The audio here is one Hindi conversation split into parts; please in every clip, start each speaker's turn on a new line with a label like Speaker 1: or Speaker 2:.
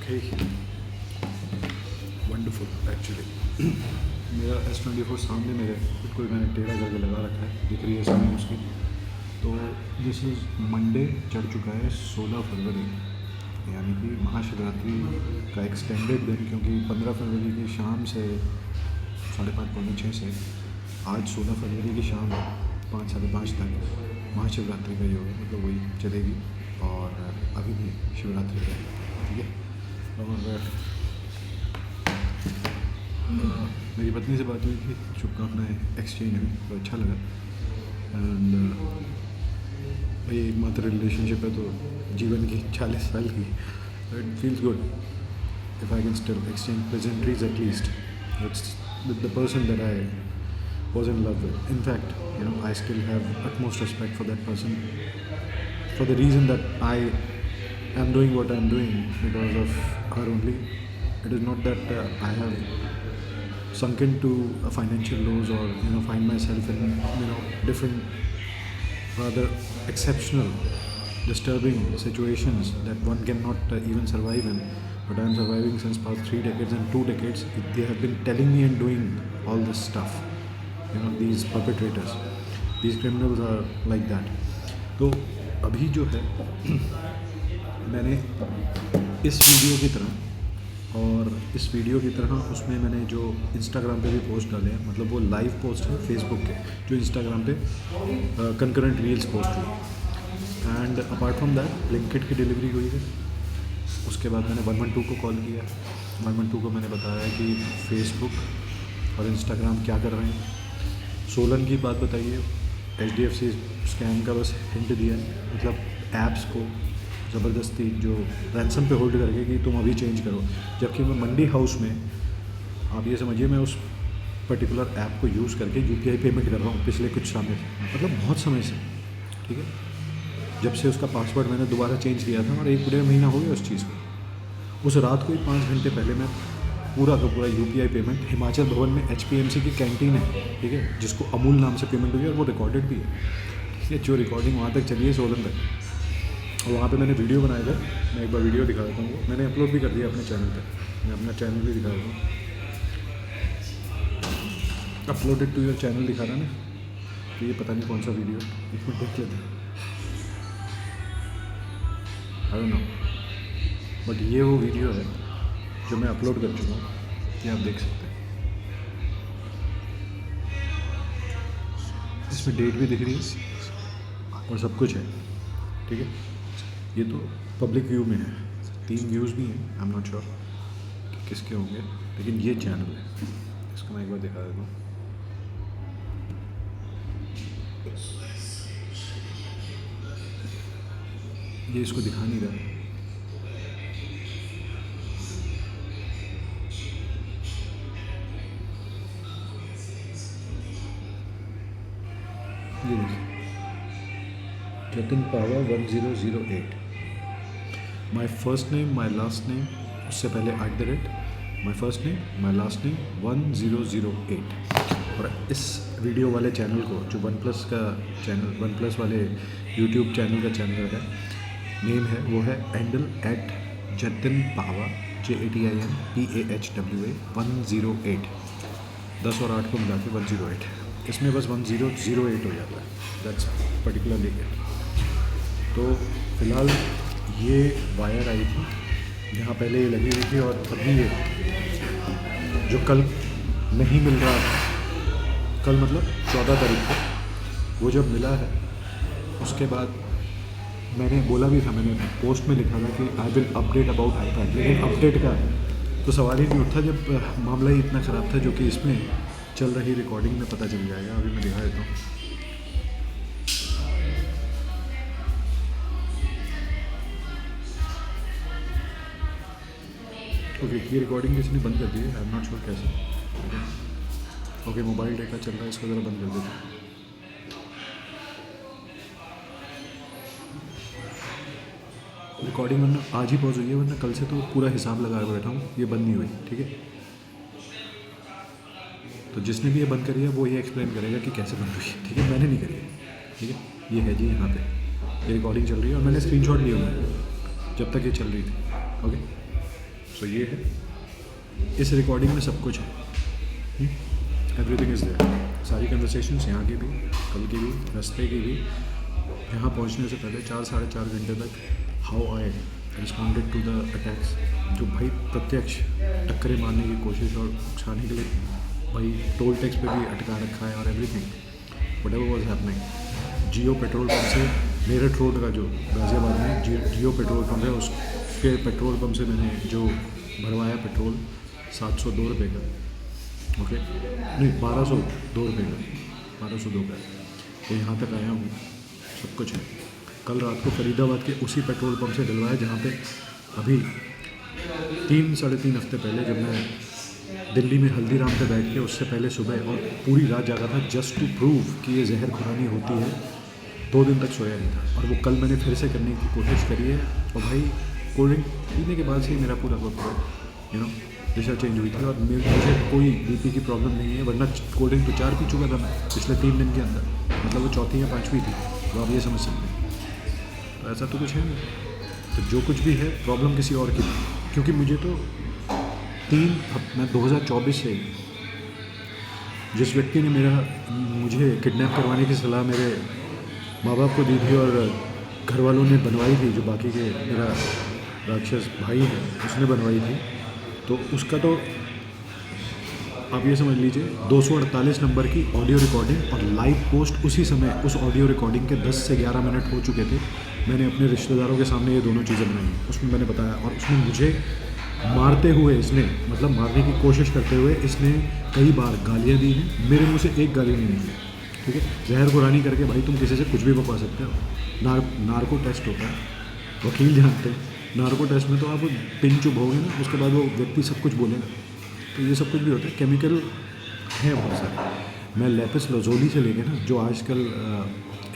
Speaker 1: Okay, wonderful actually. मेरा S24 सामने मेरे बिल्कुल मैंने टेढ़ा करके लगा रखा है, दिख रही है सामने उसकी। तो दिस इज़ मंडे चढ़ चुका है 16 फरवरी, यानी कि महाशिवरात्रि का एक्सटेंडेड दिन, क्योंकि 15 फरवरी की शाम से 5:30 पौने 6 से आज 16 फरवरी की शाम 5 साढ़े 5 तक महाशिवरात्रि का योग है, मतलब वही चलेगी। और अभी भी शिवरात्रि का है, ठीक है। और मेरी पत्नी से बात हुई थी, शुभकामनाएँ एक्सचेंज हुई, तो अच्छा लगा। एंड भाई एकमात्र रिलेशनशिप है तो जीवन की 40 साल की, it feels good if I can still exchange pleasantries at least it's with the person that I was in love with. In fact, I still have utmost respect for that person, for the reason that I am doing what I am doing because of her only. It is not that I have sunk into financial lows or find myself in different rather exceptional, disturbing situations that one cannot even survive in. But I am surviving since past 3 decades, and 2 decades they have been telling me and doing all this stuff. These perpetrators, these criminals are like that. तो अभी जो है मैंने इस वीडियो की तरह और इस वीडियो की तरह उसमें मैंने जो इंस्टाग्राम पे भी पोस्ट डाले हैं, मतलब वो लाइव पोस्ट है फेसबुक के, जो इंस्टाग्राम पे कंकरेंट रील्स पोस्ट हुई। And apart from that Blinkit की डिलीवरी हुई है। उसके बाद मैंने 112 को कॉल किया। 112 को मैंने बताया कि फेसबुक और इंस्टाग्राम क्या कर रहे हैं। सोलन की बात बताइए, HDFC स्कैम का बस हिंट दिया है, मतलब ऐप्स को ज़बरदस्ती जो रैंसम पे होल्ड करके कि तुम अभी चेंज करो, जबकि मैं मंडी हाउस में, आप ये समझिए, मैं उस पर्टिकुलर ऐप को यूज़ करके UPI पेमेंट कर रहा हूँ पिछले कुछ समय से, मतलब बहुत समय से, ठीक है। जब से उसका पासवर्ड मैंने दोबारा चेंज किया था और 1 महीना हो गया उस चीज़ को। उस रात को ही 5 घंटे पहले मैं पूरा का पूरा UPI पेमेंट हिमाचल भवन में HPMC की कैंटीन है, ठीक है, जिसको अमूल नाम से पेमेंट हुई है और वो रिकॉर्डेड भी है, ठीक है। जो रिकॉर्डिंग वहाँ तक चली है सोलन तक, और वहाँ पे मैंने वीडियो बनाया था। मैं एक बार वीडियो दिखा देता हूँ, वो मैंने अपलोड भी कर दिया अपने चैनल पे। मैं अपना चैनल भी दिखा देता हूँ, अपलोडेड टू योर चैनल दिखा रहा ना, तो ये पता नहीं कौन सा वीडियो, एक मिनट देख लेते हैं। आई डोंट नो, बट ये वो वीडियो है जो मैं अपलोड कर चुका हूँ, ये आप देख सकते हैं। इसमें डेट भी दिख रही है और सब कुछ है, ठीक है। ये तो पब्लिक व्यू में है, 3 व्यूज़ भी हैं, आई एम नॉट श्योर कि किसके होंगे, लेकिन ये चैनल है। इसको मैं एक बार दिखा देता हूँ। ये इसको दिखा नहीं रहा, ये देखिए, जतिन पावा 1008, my first name my last name, उससे पहले @ my first name my last name 1008। और इस वीडियो वाले चैनल को, जो OnePlus का चैनल, OnePlus वाले YouTube चैनल का चैनल है, नेम है वो है हैंडल @जतिन पावा JATINPAHWA 108, 10 और 8 को मिला के 108। इसमें बस 1008 हो जाता है, दैट्स पर्टिकुलरली इट। तो फ़िलहाल ये वायर आई थी, यहाँ पहले ये लगी हुई थी, और अभी ये जो कल नहीं मिल रहा था, कल मतलब 14 तारीख को, वो जब मिला है उसके बाद मैंने बोला भी था, मैंने पोस्ट में लिखा था कि I will update about iPad, लेकिन अपडेट का तो सवाल ही नहीं उठता जब मामला ही इतना ख़राब था, जो कि इसमें चल रही रिकॉर्डिंग में पता चल जाएगा। अभी मैं दिखा देता हूँ। ओके, ये रिकॉर्डिंग किसी ने बंद कर दी है, आई एम नॉट श्योर कैसे। ओके, मोबाइल डेटा चल रहा है, इसको ज़रा बंद कर देते हैं। रिकॉर्डिंग वरना आज ही पॉज हुई है, वरना कल से तो पूरा हिसाब लगा बैठा हूँ, ये बंद नहीं हुई, ठीक है। तो जिसने भी ये बंद करी है वो ये एक्सप्लेन करेगा कि कैसे बंद हुई है, ठीक है। मैंने नहीं करी है, ठीक है। ये है जी, यहाँ पे ये रिकॉर्डिंग चल रही है और मैंने स्क्रीनशॉट लिया हुआ है जब तक ये चल रही थी, ओके। तो ये है, इस रिकॉर्डिंग में सब कुछ है, एवरीथिंग इज़ देयर। सारी कन्वर्सेशंस यहाँ की भी, कल की भी, रास्ते की भी, यहाँ पहुँचने से पहले 4-4.5 घंटे तक how I responded to the attacks, जो भाई प्रत्यक्ष टक्करें मारने की कोशिश और उकसाने के लिए भाई टोल टैक्स पे भी अटका रखा है और everything what ever was happening. Jio petrol pump से मेरठ रोड का जो गाज़ियाबाद में जियो पेट्रोल पंप है, उसके पेट्रोल पंप से मैंने जो भरवाया पेट्रोल 702 रुपये का, ओके नहीं 1202 रुपये का, 1202 का, तो यहाँ तक आया हूँ, सब कुछ है। कल रात को फरीदाबाद के उसी पेट्रोल पंप से डलवाया जहाँ पे अभी 3-3.5 हफ्ते पहले जब मैं दिल्ली में हल्दीराम पे बैठ के उससे पहले सुबह और पूरी रात जागा था जस्ट टू प्रूव कि ये जहर खुरानी होती है, 2 दिन तक सोया नहीं था। और वो कल मैंने फिर से करने की कोशिश करी है और भाई कोल्ड ड्रिंक पीने के बाद से ही मेरा पूरा दिशा चेंज हुई थी और मुझे कोई बीपी की प्रॉब्लम नहीं है, वरना कोल्ड ड्रिंक तो 4 पी चुका था मैं पिछले 3 दिन के अंदर, मतलब वो चौथी या 5वीं थी, तो आप ये समझ सकते हैं। तो ऐसा तो कुछ है नहीं, तो जो कुछ भी है प्रॉब्लम किसी और की, क्योंकि मुझे तो मैं 2024 से जिस व्यक्ति ने मुझे किडनैप करवाने की सलाह मेरे माँ बाप को दी थी और घर वालों ने बनवाई थी, जो बाकी के मेरा राक्षस भाई है उसने बनवाई थी, तो उसका तो आप ये समझ लीजिए 248 नंबर की ऑडियो रिकॉर्डिंग और लाइव पोस्ट उसी समय उस ऑडियो रिकॉर्डिंग के 10 से 11 मिनट हो चुके थे। मैंने अपने रिश्तेदारों के सामने ये दोनों चीज़ें बनाई, उसमें मैंने बताया और उसमें मुझे मारते हुए इसने, मतलब मारने की कोशिश करते हुए इसने कई बार गालियाँ दी हैं, मेरे मुंह से एक गाली नहीं निकली, ठीक है। जहर खुरानी करके भाई तुम किसी से कुछ भी बकवा सकते हो। नार्को टेस्ट होता है, वकील जानते हैं, नार्को टेस्ट में तो आप पिन चुभोगे ना, उसके बाद वो व्यक्ति सब कुछ बोलेगा, तो ये सब कुछ भी होता है, केमिकल है बहुत सारे। मैं लेपिस लाज़ुली से लेके ना, जो आजकल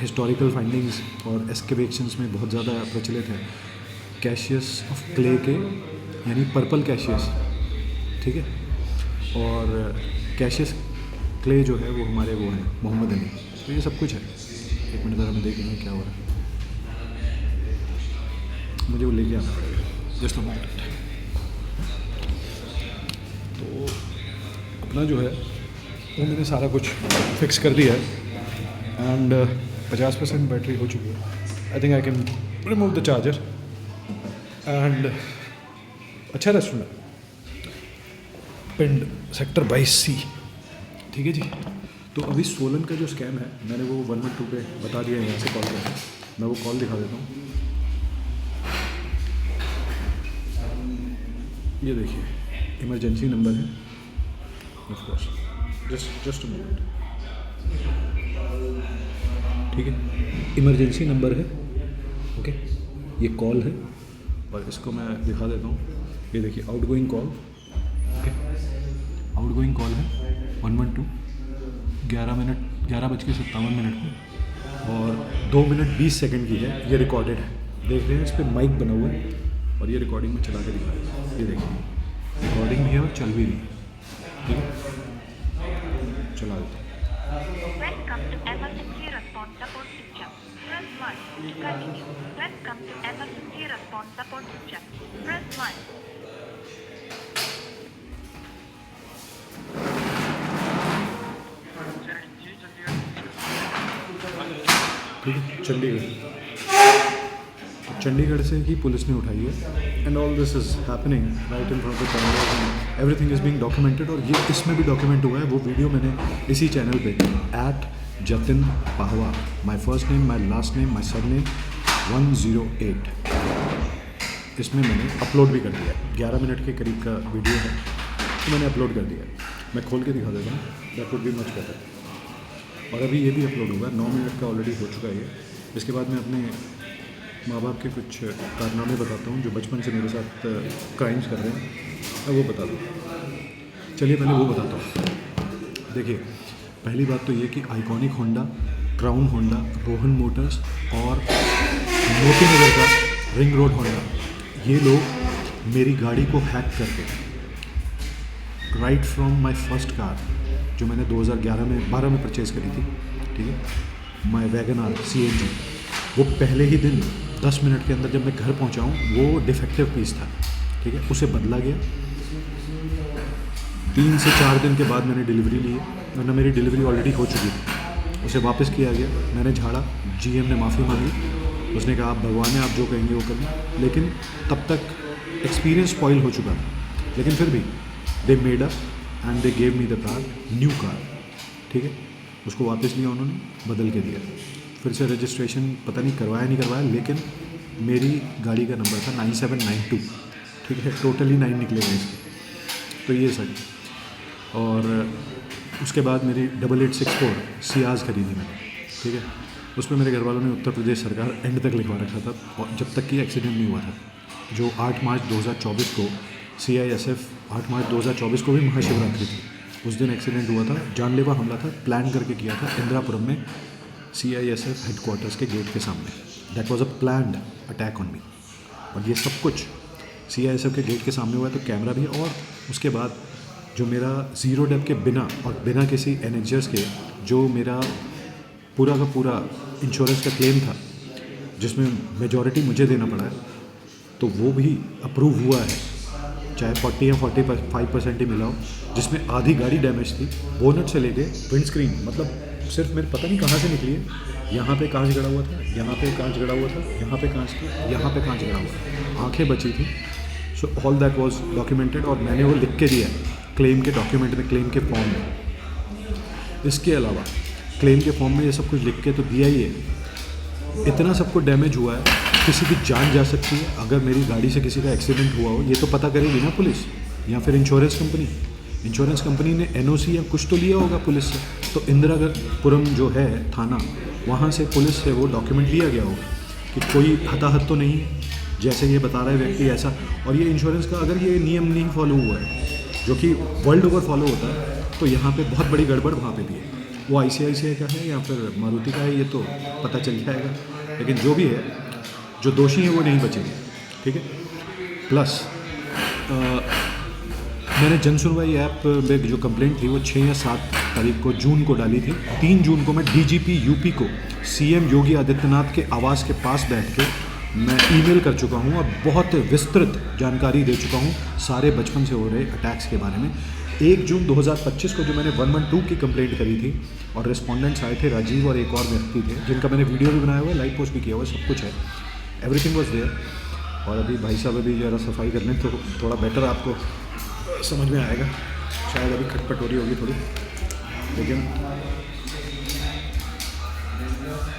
Speaker 1: हिस्टोरिकल फाइंडिंग्स और एक्सकेवेशंस में बहुत ज़्यादा प्रचलित है, कैशियस ऑफ क्ले के, यानी पर्पल कैशियस, ठीक है, और कैशियस क्ले जो है वो हमारे वो है मोहम्मद अली, तो ये सब कुछ है। 1 मिनट ज़रा मैं देखेंगे क्या हो रहा है, मुझे वो लेके आना पड़ेगा, जस्ट अ मिनट। तो अपना जो है वो मैंने सारा कुछ फिक्स कर दिया है एंड 50% बैटरी हो चुकी है। I think I can remove the charger and अच्छा रेस्टोरेंट पिंड सेक्टर 22C, ठीक है जी। तो अभी सोलन का जो स्कैम है मैंने वो 112 पे बता दिया है, यहाँ से कॉल करके मैं वो कॉल दिखा देता हूँ। ये देखिए इमरजेंसी नंबर है, of course, just a minute, ठीक है, इमरजेंसी नंबर है, ओके, ये कॉल है और इसको मैं दिखा देता हूँ। ये देखिए outgoing call, okay, outgoing call है 112, 11:57 को और 2 मिनट 20 सेकंड की है। ये रिकॉर्डेड है, देख रहे हैं, इस पर माइक बना हुआ है और ये रिकॉर्डिंग में चला के दिखा रहा है। ये देखिए रिकॉर्डिंग भी है और चल भी रही है, ठीक है, चला देते हैं।
Speaker 2: Welcome to emergency response support system. Press 1 to continue. Welcome to emergency response support system. Press 1.
Speaker 1: ठीक है, चंडीगढ़ से ही पुलिस ने उठाई है and all this is happening right in front of the cameras and everything is being documented. और ये इसमें भी डॉक्यूमेंट हुआ है, वो वीडियो मैंने इसी चैनल पे @Jatin Pahwa, my first name, my last name, my sir name 108, इसमें मैंने अपलोड भी कर दिया है। 11 मिनट के करीब का वीडियो है, तो मैंने अपलोड कर दिया है। मैं खोल के दिखा देता हूँ, that would be much better. और अभी ये भी अपलोड होगा, 9 मिनट का ऑलरेडी हो चुका है ये। इसके बाद मैं अपने माँ बाप के कुछ कारनामे बताता हूँ जो बचपन से मेरे साथ क्राइम्स कर रहे हैं, मैं वो बता दूँ। चलिए पहले वो बताता हूँ। देखिए पहली बात तो ये कि iconic Honda, crown Honda, Rohan Motors और मोती नगर का रिंग रोड होंडा, ये लोग मेरी गाड़ी को हैक करके right from my first car जो मैंने 2012 में परचेज़ करी थी, ठीक है, माई वैगन आर CNG, वो पहले ही दिन 10 मिनट के अंदर जब मैं घर पहुंचा हूँ वो डिफेक्टिव पीस था, ठीक है, उसे बदला गया। 3 से 4 दिन के बाद मैंने डिलीवरी ली है, वरना मेरी डिलीवरी ऑलरेडी हो चुकी थी। उसे वापस किया गया, मैंने झाड़ा, जीएम ने माफ़ी मांगी, उसने कहा आप भगवान हैं, आप जो कहेंगे वो करना। लेकिन तब तक एक्सपीरियंस स्पॉइल हो चुका था, लेकिन फिर भी they made up and they gave me the car, new car, ठीक है। उसको वापस लिया उन्होंने, बदल के दिया, फिर से रजिस्ट्रेशन पता नहीं करवाया नहीं करवाया, लेकिन मेरी गाड़ी का नंबर था 9792, ठीक है, टोटली 9 निकलेगा इसके। तो ये सर, और उसके बाद मेरी 8864 सियाज खरीदी मैंने, ठीक है। उसमें मेरे घर वालों ने उत्तर प्रदेश सरकार एंड तक लिखवा रखा था, और जब तक कि एक्सीडेंट नहीं हुआ था, जो 8 मार्च 2024 को CISF 8 मार्च 2024 को भी महाशिवरात्रि थी, उस दिन एक्सीडेंट हुआ था, जानलेवा हमला था, प्लान करके किया था इंदिरापुरम में CISF हेडक्वार्टर्स के गेट के सामने। That was a planned attack on me, और ये सब कुछ CISF के गेट के सामने हुआ है, तो कैमरा भी। और उसके बाद जो मेरा ज़ीरो डेप के बिना और बिना किसी NHS के जो मेरा पूरा का पूरा इंश्योरेंस का क्लेम था, जिसमें मेजॉरिटी मुझे देना पड़ा है, तो वो भी अप्रूव हुआ है, चाहे 40 या 45% ही मिला हो, जिसमें आधी गाड़ी डैमेज थी, बोनट से लेके विंडस्क्रीन, मतलब सिर्फ मेरे पता नहीं कहाँ से निकली है। यहाँ पे कांच गड़ा हुआ था, यहाँ पे कांच गड़ा हुआ था, यहाँ पे कांच था, यहाँ पे कांच गड़ा हुआ था, आंखें बची थी। So all that was documented, और मैंने वो लिख के दिया क्लेम के डॉक्यूमेंट में, क्लेम के फॉर्म में। इसके अलावा क्लेम के फॉर्म में ये सब कुछ लिख के तो दिया ही है। इतना सब कुछ डैमेज हुआ है, किसी की जान जा सकती है अगर मेरी गाड़ी से किसी का एक्सीडेंट हुआ हो, ये तो पता करेगी ना पुलिस या फिर इंश्योरेंस कंपनी। इंश्योरेंस कंपनी ने NOC या कुछ तो लिया होगा पुलिस से, तो इंदिरापुरम जो है थाना, वहाँ से पुलिस से वो डॉक्यूमेंट लिया गया होगा कि कोई हताहत तो नहीं है, जैसे ये बता रहा है व्यक्ति ऐसा। और ये इंश्योरेंस का अगर ये नियम नहीं फॉलो हुआ है, जो कि वर्ल्ड ओवर फॉलो होता है, तो यहाँ पे बहुत बड़ी गड़बड़ वहाँ पे भी है। वो ICICI का है या फिर मारुति का है, ये तो पता चल जाएगा, लेकिन जो भी है, जो दोषी हैं वो नहीं बचेंगे, ठीक है। प्लस मैंने जन सुनवाई ऐप में जो कंप्लेंट थी वो 6 या 7 तारीख को जून को डाली थी। 3 जून को मैं DGP UP को CM योगी आदित्यनाथ के आवास के पास बैठ के मैं ईमेल कर चुका हूँ, और बहुत विस्तृत जानकारी दे चुका हूँ सारे बचपन से हो रहे अटैक्स के बारे में। 1 जून 2025 को जो मैंने 112 की कंप्लेंट करी थी, और रिस्पोंडेंट्स आए थे राजीव और एक और व्यक्ति थे, जिनका मैंने वीडियो भी बनाया हुआ है, लाइव पोस्ट भी किया हुआ है, सब कुछ है, एवरीथिंग वाज देयर। और अभी भाई साहब अभी ज़रा सफाई करने, तो थोड़ा बेटर आपको समझ में आएगा। शायद अभी खटपट हो रही होगी थोड़ी, लेकिन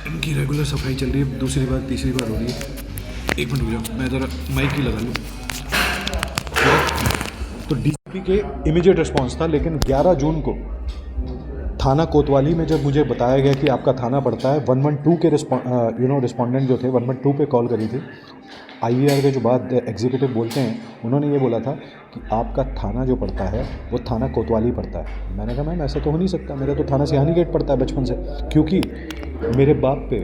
Speaker 1: इनकी रेगुलर सफाई चल रही है, दूसरी बार तीसरी बार हो रही है। एक मिनट रुक जाओ, मैं ज़रा माइक ही लगा लूँ। तो DGP के इमीडिएट रिस्पॉन्स था, लेकिन 11 जून को थाना कोतवाली में जब मुझे बताया गया कि आपका थाना पड़ता है, 112 के रिस्पोंडेंट जो थे 112 पे कॉल करी थी। IVR के जो बाद एग्जीक्यूटिव बोलते हैं, उन्होंने ये बोला था कि आपका थाना जो पड़ता है वो थाना कोतवाली पड़ता है। मैंने कहा मैम ऐसा तो हो नहीं सकता, मेरा तो थाना सिहानी गेट पड़ता है बचपन से, क्योंकि मेरे बाप पे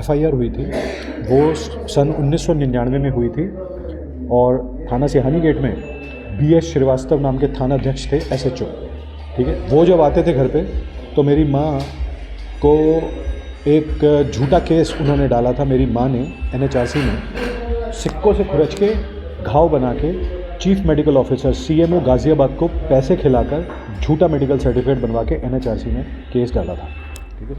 Speaker 1: FIR हुई थी, वो सन 1999 में हुई थी, और थाना सिहानी गेट में BS श्रीवास्तव नाम के थाना अध्यक्ष थे, SHO, ठीक है। वो जब आते थे घर पे, तो मेरी माँ को एक झूठा केस उन्होंने डाला था, मेरी माँ ने NHRC में सिक्कों से खुरच के घाव बना के chief medical officer CMO Ghaziabad को पैसे खिलाकर झूठा मेडिकल सर्टिफिकेट बनवा के NHRC में केस डाला था, ठीक है।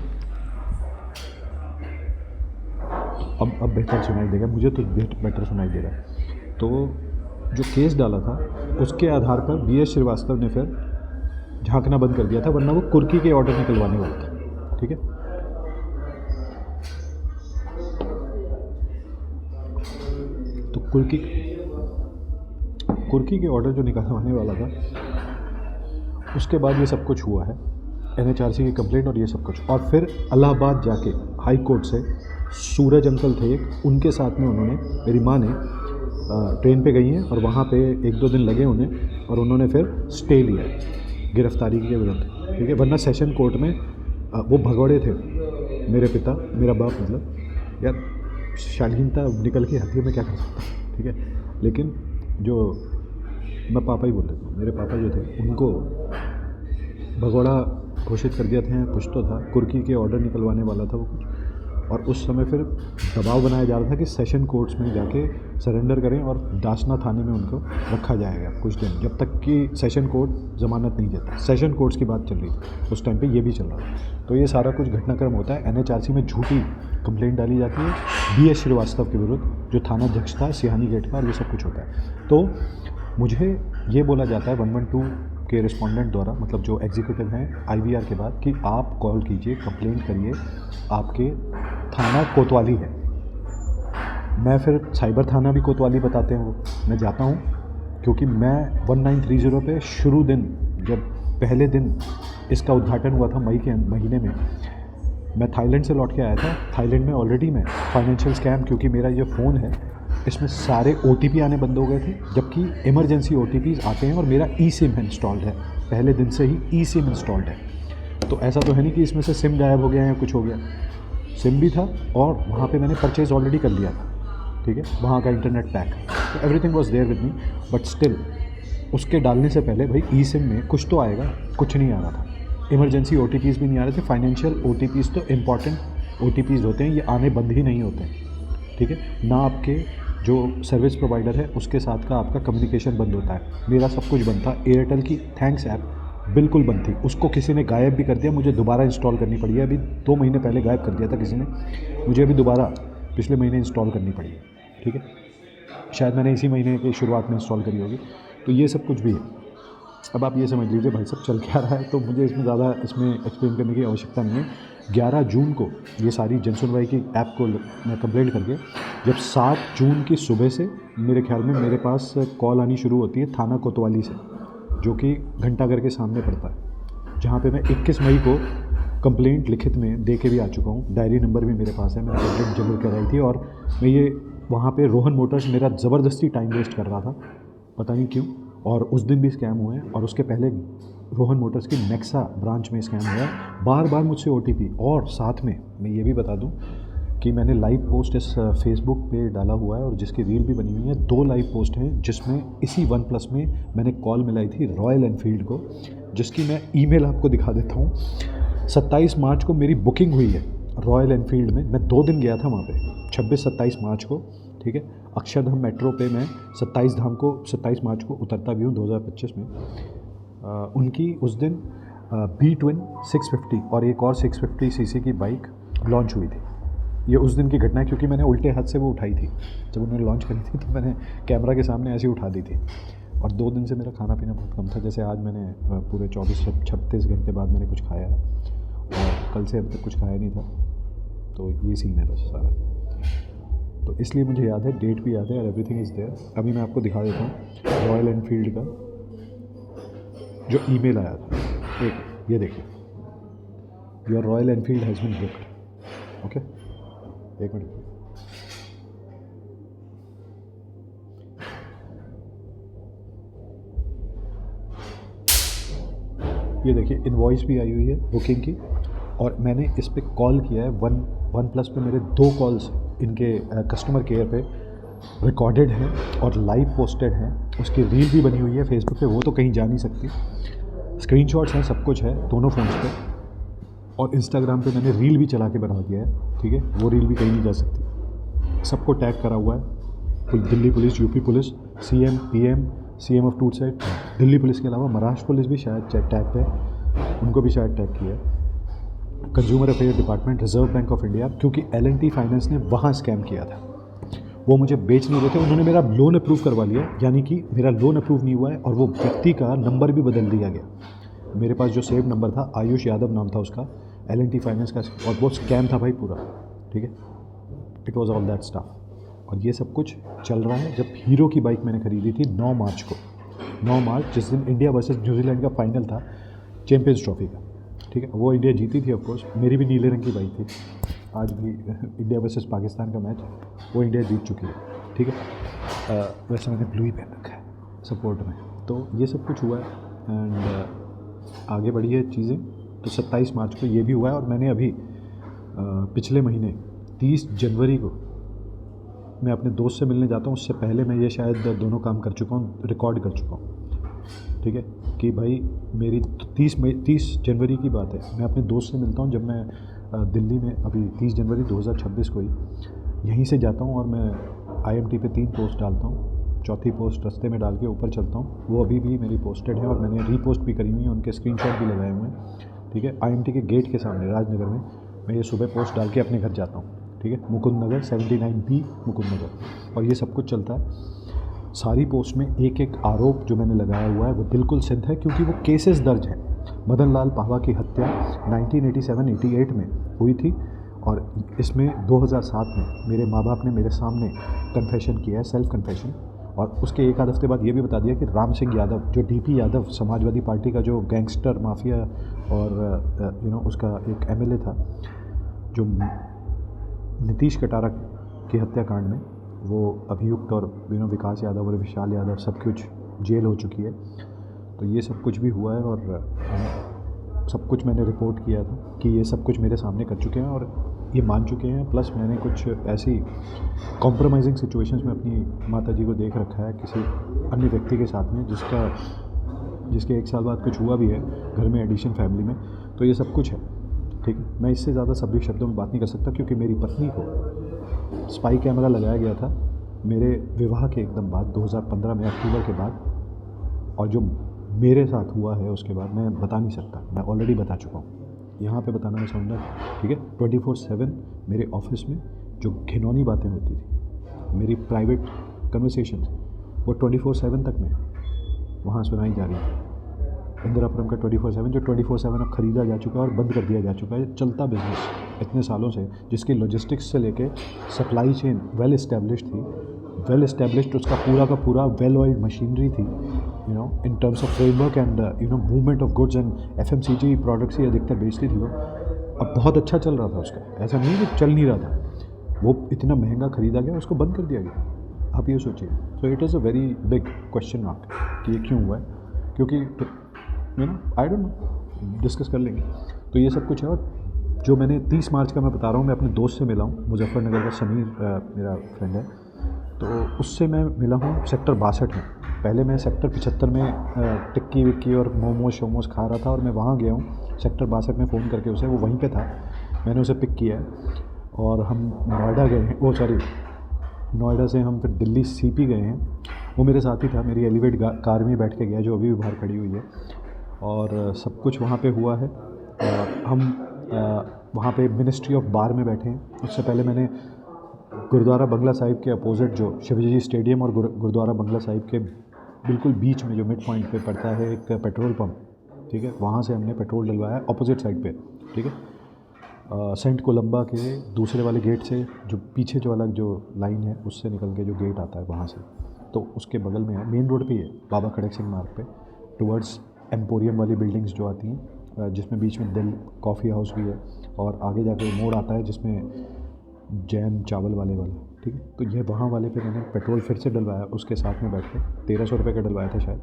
Speaker 1: अब बेहतर सुनाई देगा, मुझे तो बेटर सुनाई दे रहा है। तो जो केस डाला था उसके आधार पर BS श्रीवास्तव ने फिर झांकना बंद कर दिया था, वरना वो कुर्की के ऑर्डर निकलवाने वाला था, ठीक है। तो कुर्की के ऑर्डर जो निकलवाने वाला था, उसके बाद ये सब कुछ हुआ है, NHRC की कंप्लेंट और ये सब कुछ। और फिर इलाहाबाद जाके हाई कोर्ट से सूरज अंकल थे एक, उनके साथ में उन्होंने, मेरी माँ ने ट्रेन पे गई हैं, और वहाँ पे 1-2 दिन लगे उन्हें, और उन्होंने फिर स्टे लिया गिरफ्तारी के विरुद्ध, ठीक है। वरना सेशन कोर्ट में वो भगौड़े थे, मेरे पिता, मेरा बाप, मतलब यार शालीनता निकल के आती है, मैं क्या कर सकता हूँ, ठीक है। लेकिन जो मैं पापा ही बोल देता हूँ, मेरे पापा जो थे उनको भगौड़ा घोषित कर दिया था, कुछ तो था, कुर्की के ऑर्डर निकलवाने वाला था वो कुछ। और उस समय फिर दबाव बनाया जा रहा था कि सेशन कोर्ट्स में जाके सरेंडर करें और दासना थाने में उनको रखा जाएगा कुछ दिन, जब तक कि सेशन कोर्ट ज़मानत नहीं देता। सेशन कोर्ट्स की बात चल रही थी उस टाइम पे, ये भी चल रहा था। तो ये सारा कुछ घटनाक्रम होता है। NHRC में झूठी कंप्लेंट डाली जाती है BS श्रीवास्तव के विरुद्ध, जो थाना अध्यक्ष था सिहानी गेट का, और ये सब कुछ होता है। तो मुझे ये बोला जाता है 112 के रिस्पोंडेंट द्वारा, मतलब जो एग्जीक्यूटिव हैं IVR के बाद, कि आप कॉल कीजिए, कंप्लेंट करिए, आपके थाना कोतवाली है। मैं फिर साइबर थाना भी कोतवाली बताते हैं वो, मैं जाता हूँ, क्योंकि मैं 1930 पे शुरू दिन, जब पहले दिन इसका उद्घाटन हुआ था मई के महीने में, मैं थाईलैंड से लौट के आया था। थाईलैंड में ऑलरेडी मैं फाइनेंशियल स्कैम, क्योंकि मेरा ये फ़ोन है इसमें सारे OTP आने बंद हो गए थे, जबकि इमरजेंसी OTPs आते हैं और मेरा eSIM इंस्टॉल्ड है, पहले दिन से ही eSIM इंस्टॉल्ड है। तो ऐसा तो है नहीं कि इसमें से सिम गायब हो गया या कुछ हो गया, सिम भी था और वहाँ पे मैंने परचेज़ ऑलरेडी कर लिया था, ठीक है, वहाँ का इंटरनेट पैक, तो everything was there with me. But still उसके डालने से पहले भाई eSIM में कुछ तो आएगा, कुछ नहीं आ रहा था, इमरजेंसी OTPs भी नहीं आ रहे थे। फाइनेंशियल OTPs तो इम्पॉर्टेंट OTPs होते हैं, ये आने बंद ही नहीं होते हैं, ठीक है ना। आपके जो सर्विस प्रोवाइडर है उसके साथ का आपका कम्युनिकेशन बंद होता है। मेरा सब कुछ बंद था। एयरटेल की थैंक्स ऐप बिल्कुल बंद थी, उसको किसी ने गायब भी कर दिया, मुझे दोबारा इंस्टॉल करनी पड़ी है। अभी 2 महीने पहले गायब कर दिया था किसी ने, मुझे अभी दोबारा पिछले महीने इंस्टॉल करनी पड़ी है, ठीक है, शायद मैंने इसी महीने की शुरुआत में इंस्टॉल करी होगी। तो ये सब कुछ भी है। अब आप ये समझ लीजिए भाई सब चल क्या रहा है, तो मुझे इसमें ज़्यादा एक्सप्लेन करने की आवश्यकता नहीं है। 11 जून को ये सारी जनसुनवाई की ऐप को मैं कंप्लेंट करके, जब 7 जून की सुबह से मेरे ख्याल में मेरे पास कॉल आनी शुरू होती है थाना कोतवाली से, जो कि घंटाघर के सामने पड़ता है, जहाँ पे मैं 21 मई को कंप्लेंट लिखित में दे के भी आ चुका हूँ। डायरी नंबर भी मेरे पास है, मैंने कंप्लेंट जरूर कराई थी। और मैं ये वहाँ पे रोहन मोटर्स मेरा ज़बरदस्ती टाइम वेस्ट कर रहा था, पता नहीं क्यों, और उस दिन भी स्कैम हुए हैं। और उसके पहले रोहन मोटर्स की नेक्सा ब्रांच में स्कैम हुआ है, बार बार मुझसे OTP। और साथ में मैं ये भी बता दूं कि मैंने लाइव पोस्ट इस फेसबुक पे डाला हुआ है और जिसकी रील भी बनी हुई है। 2 लाइव पोस्ट हैं जिसमें इसी OnePlus में मैंने कॉल मिलाई थी रॉयल एनफील्ड को, जिसकी मैं ईमेल आपको दिखा देता हूँ। 27 मार्च को मेरी बुकिंग हुई है रॉयल एनफील्ड में, मैं 2 दिन गया था वहाँ पे, 26-27 मार्च को, ठीक है। अक्षरधाम मेट्रो पे मैं 27 मार्च को उतरता भी हूँ 2025 में। उनकी उस दिन B-Twin 650 और एक और 650cc की बाइक लॉन्च हुई थी। ये उस दिन की घटना है, क्योंकि मैंने उल्टे हाथ से वो उठाई थी जब उन्होंने लॉन्च करी थी, तो मैंने कैमरा के सामने ऐसे ही उठा दी थी। और 2 दिन से मेरा खाना पीना बहुत कम था, जैसे आज मैंने पूरे 24-36 घंटे बाद मैंने कुछ खाया है और कल से अब तक कुछ खाया नहीं था। तो ये सीन है बस सारा। तो इसलिए मुझे याद है, डेट भी याद है और एवरीथिंग इज़ देयर। अभी मैं आपको दिखा देता हूँ रॉयल एनफील्ड का जो ईमेल आया था, एक ये देखिए, your Royal Enfield has been booked. Okay, एक मिनट, ये देखिए इनवॉइस भी आई हुई है बुकिंग की। और मैंने इस पे कॉल किया है, OnePlus पे मेरे 2 कॉल्स इनके कस्टमर केयर पे रिकॉर्डेड हैं और लाइव पोस्टेड हैं। उसकी रील भी बनी हुई है फेसबुक पे, वो तो कहीं जा नहीं सकती। स्क्रीनशॉट्स हैं, सब कुछ है दोनों फ़ोन्स पे। और इंस्टाग्राम पे मैंने रील भी चला के बना दिया है, ठीक है, वो रील भी कहीं नहीं जा सकती। सबको टैग करा हुआ है, Delhi police, UP police, CM, PM, CM of टूटसाइड, दिल्ली पुलिस के अलावा महाराष्ट्र पुलिस भी शायद टैग पे, उनको भी शायद टैग किया है। Consumer affair department, reserve bank of India, क्योंकि L&T फाइनेंस ने वहाँ स्कैम किया था, वो मुझे बेच नहीं रहे थे। उन्होंने मेरा लोन अप्रूव करवा लिया, यानी कि मेरा लोन अप्रूव नहीं हुआ है और वो व्यक्ति का नंबर भी बदल दिया गया। मेरे पास जो सेव नंबर था, आयुष यादव नाम था उसका, L&T फाइनेंस का, और वो स्कैम था भाई पूरा, ठीक है। It was all that stuff. और ये सब कुछ चल रहा है जब हीरो की बाइक मैंने खरीदी थी 9 मार्च को, 9 मार्च, जिस दिन इंडिया वर्सेस न्यूजीलैंड का फाइनल था चैंपियंस ट्रॉफी का, ठीक है। वो इंडिया जीती थी ऑफकोर्स, मेरी भी नीले रंग की बाइक थी। आज भी इंडिया वर्सेस पाकिस्तान का मैच, वो इंडिया जीत चुकी है, ठीक है। वैसे मैंने ब्लू ही पहन रखा है सपोर्ट में। तो ये सब कुछ हुआ है एंड आगे बढ़ी है चीज़ें। तो 27 मार्च को ये भी हुआ है। और मैंने अभी पिछले महीने 30 जनवरी को मैं अपने दोस्त से मिलने जाता हूँ, उससे पहले मैं ये शायद दोनों काम कर चुका हूँ, रिकॉर्ड कर चुका हूँ, ठीक है। कि भाई मेरी 30 जनवरी की बात है, मैं अपने दोस्त से मिलता हूँ जब मैं दिल्ली में अभी 30 जनवरी 2026 को ही यहीं से जाता हूँ और मैं IMT पे 3 पोस्ट डालता हूँ, चौथी पोस्ट रास्ते में डाल के ऊपर चलता हूँ। वो अभी भी मेरी पोस्टेड है और मैंने रीपोस्ट भी करी हुई है, उनके स्क्रीनशॉट भी लगाए हुए हैं। ठीक है, IMT के गेट के सामने राजनगर में मैं ये सुबह पोस्ट डाल के अपने घर जाता हूँ। ठीक है, मुकुंद नगर 79B मुकुंद नगर, और ये सब कुछ चलता है। सारी पोस्ट में एक एक आरोप जो मैंने लगाया हुआ है वो बिल्कुल सिद्ध है, क्योंकि वो केसेस दर्ज हैं। मदन लाल पाहवा की हत्या 1987-88 में हुई थी और इसमें 2007 में मेरे माँ बाप ने मेरे सामने कन्फेशन किया है, सेल्फ कन्फेशन। और उसके एक आध हफ्ते बाद ये भी बता दिया कि राम सिंह यादव, जो DP यादव समाजवादी पार्टी का जो गैंगस्टर माफिया और उसका एक MLA था, जो नीतीश कटारा की हत्याकांड में वो अभियुक्त, और विकास यादव और विशाल यादव सब कुछ जेल हो चुकी है। तो ये सब कुछ भी हुआ है और सब कुछ मैंने रिपोर्ट किया था कि ये सब कुछ मेरे सामने कर चुके हैं और ये मान चुके हैं। प्लस मैंने कुछ ऐसी कॉम्प्रोमाइजिंग सिचुएशंस में अपनी माता जी को देख रखा है किसी अन्य व्यक्ति के साथ में, जिसके 1 साल बाद कुछ हुआ भी है घर में, एडिशन फैमिली में। तो ये सब कुछ है। ठीक है, मैं इससे ज़्यादा सभी शब्दों में बात नहीं कर सकता, क्योंकि मेरी पत्नी को स्पाई कैमरा लगाया गया था मेरे विवाह के एकदम बाद, 2015 में अक्टूबर के बाद, और जो मेरे साथ हुआ है उसके बाद मैं बता नहीं सकता। मैं ऑलरेडी बता चुका हूँ, यहाँ पे बताना मैं चाहूँगा। ठीक है, 24/7 मेरे ऑफिस में जो घिनौनी बातें होती थी, मेरी प्राइवेट कन्वर्सेशन, वो 24/7 तक में वहाँ सुनाई जा रही थी। इंदिरापुरम का 24/7 जो 24/7 अब ख़रीदा जा चुका है और बंद कर दिया जा चुका है। चलता बिजनेस इतने सालों से, जिसकी लॉजिस्टिक्स से लेके सप्लाई चेन वेल इस्टेब्लिश्ड थी, वेल इस्टेब्लिश्ड उसका पूरा का पूरा वेल ऑइल्ड मशीनरी थी, in terms of framework and movement of goods and FMCG products ही अधिकतर बेचती थी वो। अब बहुत अच्छा चल रहा था उसका, ऐसा नहीं कि चल नहीं रहा था। वो इतना महंगा ख़रीदा गया, उसको बंद कर दिया गया। आप ये सोचिए। So it is a very big question mark कि ये क्यों हुआ है, क्योंकि आई डोंट नो, डिस्कस कर लेंगे। तो ये सब कुछ है। और जो मैंने 30 मार्च का मैं बता रहा हूँ, मैं अपने दोस्त से मिला हूँ, मुजफ्फरनगर का समीर मेरा फ्रेंड है, तो उससे मैं मिला हूँ सेक्टर 62 में। पहले मैं सेक्टर 75 में टिक्की विक्की और मोमोज शोमोज खा रहा था, और मैं वहाँ गया हूँ सेक्टर 62 में फ़ोन करके उसे, वो वहीं पे था, मैंने उसे पिक किया है और हम नोएडा गए हैं। नोएडा से हम फिर दिल्ली CP गए हैं। वो मेरे साथ ही था, मेरी एलिवेट कार में बैठ के गया, जो अभी भी बाहर खड़ी हुई है, और सब कुछ वहाँ पे हुआ है। हम वहाँ पे मिनिस्ट्री ऑफ बार में बैठे हैं। उससे पहले मैंने गुरुद्वारा बंगला साहिब के अपोजिट जो शिवाजी स्टेडियम और गुरुद्वारा बंगला साहिब के बिल्कुल बीच में जो मिड पॉइंट पे पड़ता है एक पेट्रोल पंप, ठीक है, वहाँ से हमने पेट्रोल डलवाया अपोजिट साइड पे। ठीक है, सेंट कोलंबा के दूसरे वाले गेट से, जो पीछे जो वाला जो लाइन है उससे निकल के जो गेट आता है वहाँ से, तो उसके बगल में है, मेन रोड पे ही है, बाबा खड़क सिंह मार्ग पे, टुवर्ड्स एम्पोरियम वाली बिल्डिंग्स जो आती हैं, जिसमें बीच में दिल कॉफ़ी हाउस भी है, और आगे जाके मोड़ आता है जिसमें जैन चावल वाला। ठीक है, तो ये वहाँ वाले पे मैंने पेट्रोल फिर से डलवाया उसके साथ में बैठ के, 1300 रुपये का डलवाया था शायद,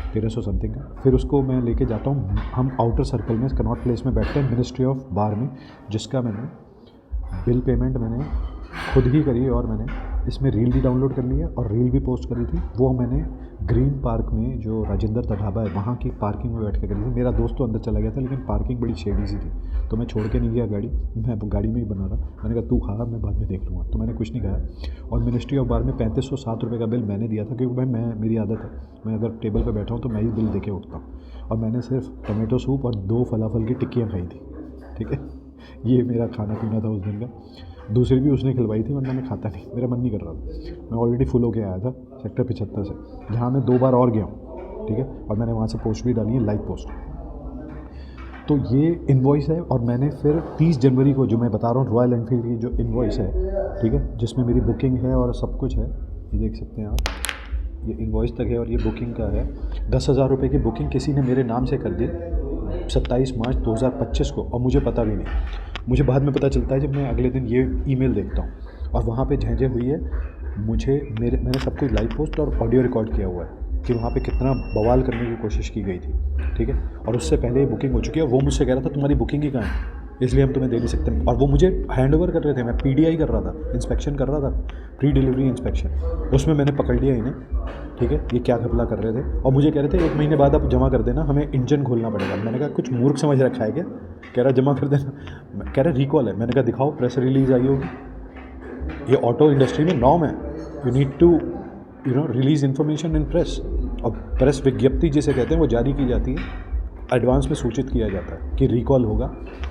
Speaker 1: 1300 समथिंग का। फिर उसको मैं लेके जाता हूँ, हम आउटर सर्कल में कनॉट प्लेस में बैठते हैं मिनिस्ट्री ऑफ बार में, जिसका मैंने बिल पेमेंट मैंने खुद ही करी, और मैंने इसमें रील भी डाउनलोड कर ली है और रील भी पोस्ट करी थी। वो मैंने ग्रीन पार्क में जो राजेंद्र ढाबा है वहाँ की पार्किंग में बैठ के करी थी। मेरा दोस्त तो अंदर चला गया था, लेकिन पार्किंग बड़ी शेडी सी थी, तो मैं छोड़ के नहीं गया गाड़ी, मैं गाड़ी में ही बना रहा। मैंने कहा तू खा, मैं बाद में देख लूँगा, तो मैंने कुछ नहीं खाया। और मिनिस्ट्री ऑफ बार में 3507 रुपये का बिल मैंने दिया था, क्योंकि भाई मेरी आदत है, मैं अगर टेबल पर बैठा हूँ तो मैं ही बिल दे के उठता हूँ। और मैंने सिर्फ टमाटो सूप और 2 फलाफल की टिक्कियाँ खाई थी। ठीक है, ये मेरा खाना पीना था उस दिन का। दूसरी भी उसने खिलवाई थी, वरना मैं खाता नहीं, मेरा मन नहीं कर रहा था। मैं ऑलरेडी फुल होके आया था सेक्टर 75 से, जहाँ मैं 2 बार और गया हूँ। ठीक है, और मैंने वहाँ से पोस्ट भी डाली है, लाइव पोस्ट। तो ये इनवॉइस है, और मैंने फिर 30 जनवरी को जो मैं बता रहा हूँ रॉयल एनफील्ड की जो इनवॉइस है, ठीक है, जिसमें मेरी बुकिंग है और सब कुछ है, ये देख सकते हैं आप, ये इनवॉइस तक है और ये बुकिंग का है। 10,000 रुपये की बुकिंग किसी ने मेरे नाम से कर दी 27 मार्च 2025 को, और मुझे पता भी नहीं। मुझे बाद में पता चलता है जब मैं अगले दिन ये ईमेल देखता हूँ, और वहाँ पे झेंझे हुई है। मैंने सब कुछ लाइव पोस्ट और ऑडियो रिकॉर्ड किया हुआ है कि वहाँ पे कितना बवाल करने की कोशिश की गई थी। ठीक है, और उससे पहले ही बुकिंग हो चुकी है। वो मुझसे कह रहा था तुम्हारी बुकिंग ही कहाँ है, इसलिए हम तुम्हें दे नहीं सकते। और वो मुझे हैंड ओवर कर रहे थे, मैं PDI कर रहा था, इंस्पेक्शन कर रहा था, प्री डिलीवरी इंस्पेक्शन। उसमें मैंने पकड़ लिया इन्हें, ठीक है, ये क्या घपला कर रहे थे। और मुझे कह रहे थे 1 महीने बाद आप जमा कर देना, हमें इंजन खोलना पड़ेगा। मैंने कहा कुछ मूर्ख समझ रखा है क्या? कह रहा जमा कर देना, कह रहा रिकॉल है। मैंने कहा दिखाओ, प्रेस रिलीज आई होगी, ये ऑटो इंडस्ट्री में नॉर्म है, you need to release information in press. और प्रेस विज्ञप्ति जिसे कहते हैं वो जारी की जाती है, एडवांस में सूचित किया जाता है कि रिकॉल होगा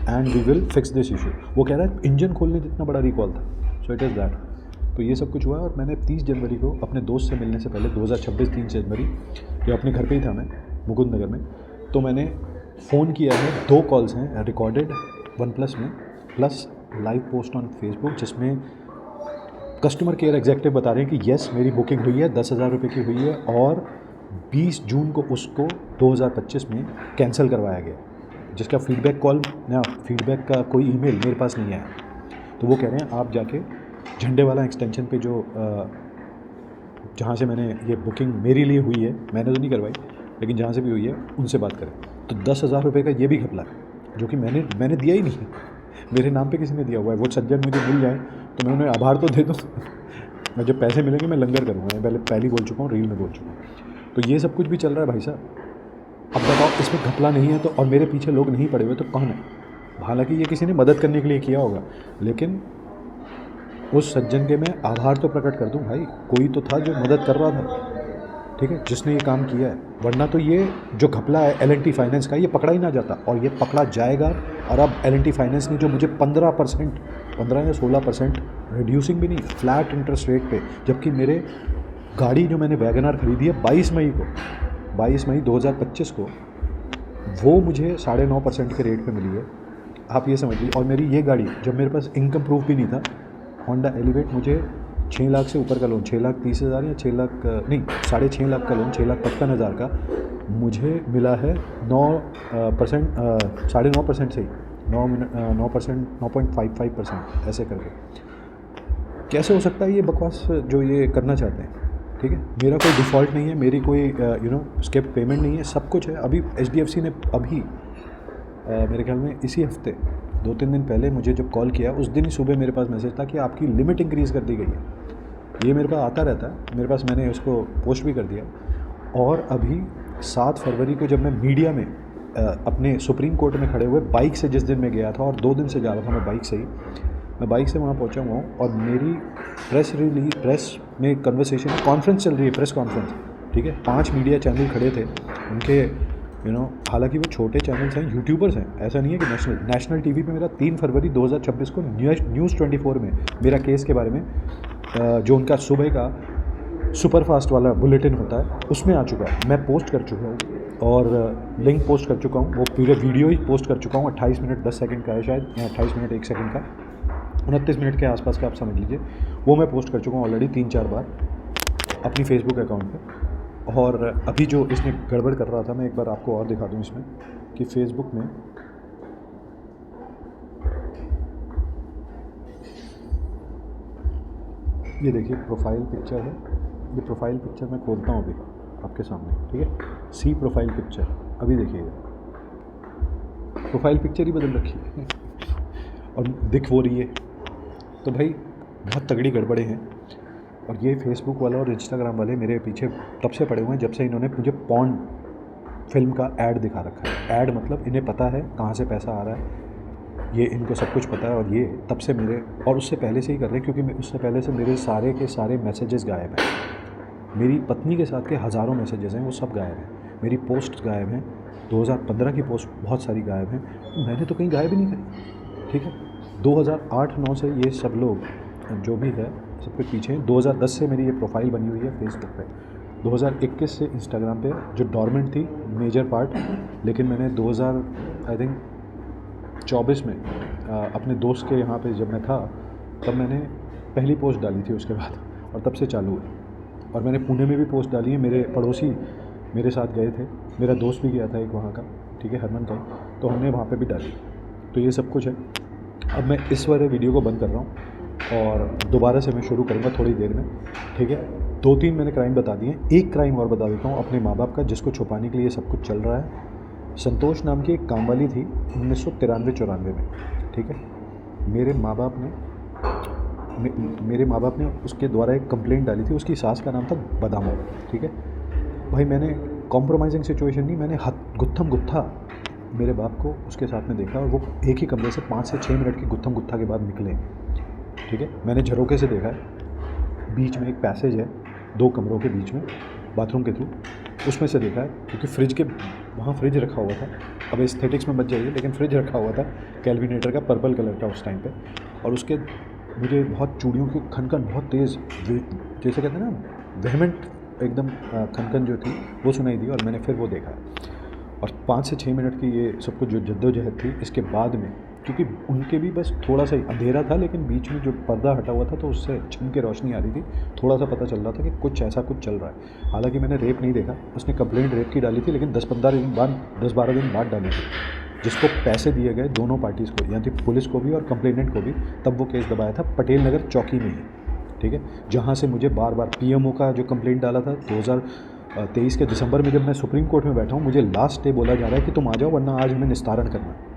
Speaker 1: and we will fix this issue. वो कह रहा है इंजन खोलने जितना बड़ा रिकॉल था, सो इट इज़ दैट। तो ये सब कुछ हुआ। और मैंने 30 जनवरी को अपने दोस्त से मिलने से पहले, 2026 3 जनवरी, जो अपने घर पे ही था मैं मुकुंद नगर में, तो मैंने फ़ोन किया है। 2 कॉल्स हैं रिकॉर्डेड OnePlus में, plus live post on Facebook, जिसमें कस्टमर केयर एग्जेक्टिव बता रहे हैं कि येस मेरी बुकिंग हुई है, 10,000 रुपये की हुई है, और 20 जून को उसको 2025 में कैंसिल करवाया गया, जिसका फीडबैक कॉल ना फीडबैक का कोई ईमेल मेरे पास नहीं आया। तो वो कह रहे हैं आप जाके झंडे वाला एक्सटेंशन पे जो जहाँ से मैंने ये बुकिंग मेरे लिए हुई है, मैंने तो नहीं करवाई, लेकिन जहाँ से भी हुई है उनसे बात करें। तो 10,000 रुपये का ये भी घपला है, जो कि मैंने दिया ही नहीं, मेरे नाम पे किसी ने दिया हुआ है। वो सज्जन मुझे मिल जाए तो मैं उन्हें आभार तो दे दूँ, मैं जब पैसे मिलेंगे मैं लंगर करूँगा, मैं पहले बोल चुका हूँ, रील में बोल चुका हूँ। तो ये सब कुछ भी चल रहा है भाई साहब। अब बताओ इसमें घपला नहीं है तो, और मेरे पीछे लोग नहीं पड़े हुए तो कौन है? हालांकि ये किसी ने मदद करने के लिए किया होगा, लेकिन उस सज्जन के मैं आभार तो प्रकट कर दूं भाई, कोई तो था जो मदद कर रहा था, ठीक है, जिसने ये काम किया है। वरना तो ये जो घपला है L&T फाइनेंस का, ये पकड़ा ही ना जाता, और ये पकड़ा जाएगा। और अब L&T फाइनेंस ने जो मुझे 15% या 16% रिड्यूसिंग भी नहीं, फ्लैट इंटरेस्ट रेट पे, जबकि मेरे गाड़ी जो मैंने वैगनआर खरीदी है 22 मई 2025 को, वो मुझे 9.5% के रेट पे मिली है, आप ये समझिए। और मेरी ये गाड़ी, जब मेरे पास इनकम प्रूफ भी नहीं था, होंडा एलिवेट, मुझे 6 लाख से ऊपर का लोन, 6,30,000 या 6 लाख नहीं 6.5 लाख का लोन, 6,55,000 का मुझे मिला है 9%, 9.5% से ही 9%, 9.55% ऐसे करके। कैसे हो सकता है ये बकवास जो ये करना चाहते हैं? ठीक है, मेरा कोई डिफ़ॉल्ट नहीं है, मेरी कोई स्किप पेमेंट नहीं है, सब कुछ है। अभी HDFC ने अभी मेरे ख्याल में इसी हफ्ते 2-3 दिन पहले मुझे जब कॉल किया, उस दिन ही सुबह मेरे पास मैसेज था कि आपकी लिमिट इंक्रीज़ कर दी गई है। ये मेरे पास आता रहता है, मेरे पास, मैंने उसको पोस्ट भी कर दिया। और अभी 7 फरवरी को जब मैं मीडिया में अपने सुप्रीम कोर्ट में खड़े हुए बाइक से, जिस दिन मैं गया था, और 2 दिन से जा रहा था मैं बाइक से ही, मैं बाइक से वहाँ पहुँचा हुआ हूँ, और मेरी प्रेस में कन्वर्सेशन, कॉन्फ्रेंस चल रही है, प्रेस कॉन्फ्रेंस, ठीक है। 5 मीडिया चैनल खड़े थे, उनके हालांकि वो छोटे चैनल्स हैं, यूट्यूबर्स हैं, ऐसा नहीं है कि नेशनल टीवी पे मेरा 3 फरवरी 2026 को न्यूज़ 24 में मेरा केस के बारे में, जो उनका सुबह का सुपरफास्ट वाला बुलेटिन होता है, उसमें आ चुका है। मैं पोस्ट कर चुका हूँ, और लिंक पोस्ट कर चुका हूँ, वो पूरे वीडियो ही पोस्ट कर चुका हूँ। 28 मिनट 10 सेकंड का है शायद, या 28 मिनट 1 सेकंड का, 29 मिनट के आसपास का, आप समझ लीजिए। वो मैं पोस्ट कर चुका हूँ ऑलरेडी 3-4 बार अपनी फेसबुक अकाउंट पे। और अभी जो इसमें गड़बड़ कर रहा था, मैं एक बार आपको और दिखा दूँ इसमें, कि फेसबुक में ये देखिए प्रोफाइल पिक्चर है, ये प्रोफाइल पिक्चर मैं खोलता हूँ अभी आपके सामने, ठीक है। सी प्रोफाइल पिक्चर, अभी देखिएगा, प्रोफाइल पिक्चर ही बदल रखी है और दिख वो रही है। तो भाई बहुत तगड़ी गड़बड़े हैं। और ये फेसबुक वाला और इंस्टाग्राम वाले मेरे पीछे तब से पड़े हुए हैं जब से इन्होंने मुझे पॉर्न फिल्म का ऐड दिखा रखा है। ऐड मतलब इन्हें पता है कहाँ से पैसा आ रहा है, ये इनको सब कुछ पता है। और ये तब से मेरे, और उससे पहले से ही कर रहे हैं, क्योंकि उससे पहले से मेरे सारे के सारे मैसेजेस गायब हैं। मेरी पत्नी के साथ के हज़ारों मैसेजेस हैं, वो सब गायब हैं। मेरी पोस्ट गायब हैं, 2015 की पोस्ट बहुत सारी गायब हैं, मैंने तो कहीं गायब ही नहीं करी, ठीक है। 2008-9 से ये सब लोग जो भी है सबके पीछे हैं। 2010 से मेरी ये प्रोफाइल बनी हुई है फेसबुक पे, 2021 से इंस्टाग्राम पे जो डॉर्मेंट थी मेजर पार्ट, लेकिन मैंने 2024 में अपने दोस्त के यहाँ पे जब मैं था, तब मैंने पहली पोस्ट डाली थी उसके बाद, और तब से चालू है। और मैंने पुणे में भी पोस्ट डाली है, मेरे पड़ोसी मेरे साथ गए थे, मेरा दोस्त भी गया था एक वहाँ का, ठीक है, हरमन का, तो हमने वहाँ पे भी डाली। तो ये सब कुछ है। अब मैं इस वाले वीडियो को बंद कर रहा हूँ और दोबारा से मैं शुरू करूँगा थोड़ी देर में, ठीक है। 2-3 मैंने क्राइम बता दिए, एक क्राइम और बता देता हूँ अपने माँ बाप का, जिसको छुपाने के लिए सब कुछ चल रहा है। संतोष नाम की एक कामवाली थी 1993-94 में, ठीक है। मेरे माँ बाप ने मेरे माँ बाप ने उसके द्वारा एक कंप्लेंट डाली थी, उसकी सास का नाम था बदामो, ठीक है। भाई मैंने कॉम्प्रोमाइजिंग सिचुएशन नहीं, मैंने गुत्थम गुत्था मेरे बाप को उसके साथ में देखा और वो एक ही कमरे से 5 से 6 मिनट की गुत्थम गुत्था के बाद निकले, ठीक है। मैंने झरोके से देखा है, बीच में एक पैसेज है 2 कमरों के बीच में बाथरूम के थ्रू, उसमें से देखा है, क्योंकि फ्रिज के वहाँ फ्रिज रखा हुआ था। अब एस्थेटिक्स में मत जाइए, लेकिन फ्रिज रखा हुआ था कैलविनेटर का, पर्पल कलर का उस टाइम पे, और उसके मुझे बहुत चूड़ियों की खनखन बहुत तेज़, जैसे कहते हैं ना वेहमेंट एकदम खनखन जो थी वो सुनाई दी, और मैंने फिर वो देखा। और 5 से 6 मिनट की ये सब कुछ जो जद्दोजहद थी, इसके बाद में क्योंकि उनके भी बस थोड़ा सा अंधेरा था, लेकिन बीच में जो पर्दा हटा हुआ था तो उससे छन के रोशनी आ रही थी, थोड़ा सा पता चल रहा था कि कुछ ऐसा कुछ चल रहा है। हालांकि मैंने रेप नहीं देखा, उसने कंप्लेंट रेप की डाली थी, लेकिन 10-12 दिन बाद डाली थी, जिसको पैसे दिए गए दोनों पार्टीज़ को, यानी पुलिस को भी और कंप्लेनेंट को भी, तब वो केस दबाया था पटेल नगर चौकी में ही, ठीक है। जहाँ से मुझे बार बार पीएमओ का जो कंप्लेंट डाला था 2023 के दिसंबर में, जब मैं सुप्रीम कोर्ट में बैठा हूँ, मुझे लास्ट डे बोला जा रहा है कि तुम आ जाओ वरना आज हमें निस्तारण करना है।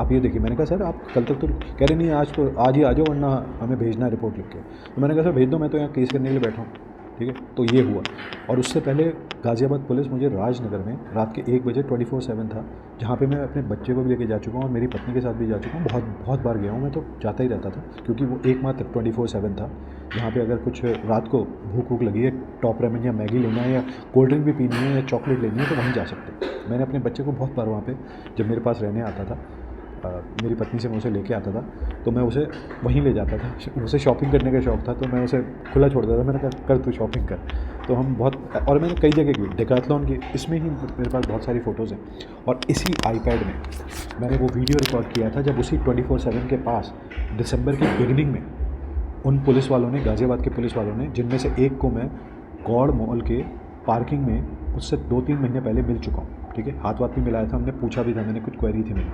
Speaker 1: आप ये देखिए, मैंने कहा सर आप कल तक तो कह रहे नहीं, आज ही आ जाओ वरना हमें भेजना है रिपोर्ट लिख के। तो मैंने कहा सर भेज दो, मैं तो यहाँ केस करने के लिए बैठा हूँ, ठीक है। तो ये हुआ। और उससे पहले गाज़ियाबाद पुलिस मुझे राजनगर में रात के 1 बजे 24/7 था, जहाँ पे मैं अपने बच्चे को भी लेके जा चुका हूँ और मेरी पत्नी के साथ भी जा चुका हूँ, बहुत बार गया हूँ, मैं तो जाता ही रहता था, क्योंकि वो एकमात्र 24/7 था जहाँ पे अगर कुछ रात को भूख लगी है, टॉप रेमन या मैगी लेना है या कोल्ड ड्रिंक भी पीनी है या चॉकलेट लेनी है, तो वहीं जा सकते हैं। मैंने अपने बच्चे को बहुत बार वहाँ पे, जब मेरे पास रहने आता था, मेरी पत्नी से मैं उसे लेके आता था, तो मैं उसे वहीं ले जाता था। उसे शॉपिंग करने का शौक़ था, तो मैं उसे खुला छोड़ देता था, मैंने कहा कर तू शॉपिंग कर। तो हम बहुत, और मैंने कई जगह की डेकाथलॉन की, इसमें ही मेरे पास बहुत सारी फ़ोटोज़ हैं। और इसी आईपैड में मैंने वो वीडियो रिकॉर्ड किया था, जब उसी 24/7 के पास दिसंबर की बिगिनिंग में उन पुलिस वालों ने, गाज़ियाबाद के पुलिस वालों ने, जिनमें से एक को मैं गौड़ मॉल के पार्किंग में उससे 2-3 महीने पहले मिल चुका हूँ, ठीक है। हाथ भी मिलाया था, हमने पूछा भी था, मैंने कुछ क्वेरी थी मेरी,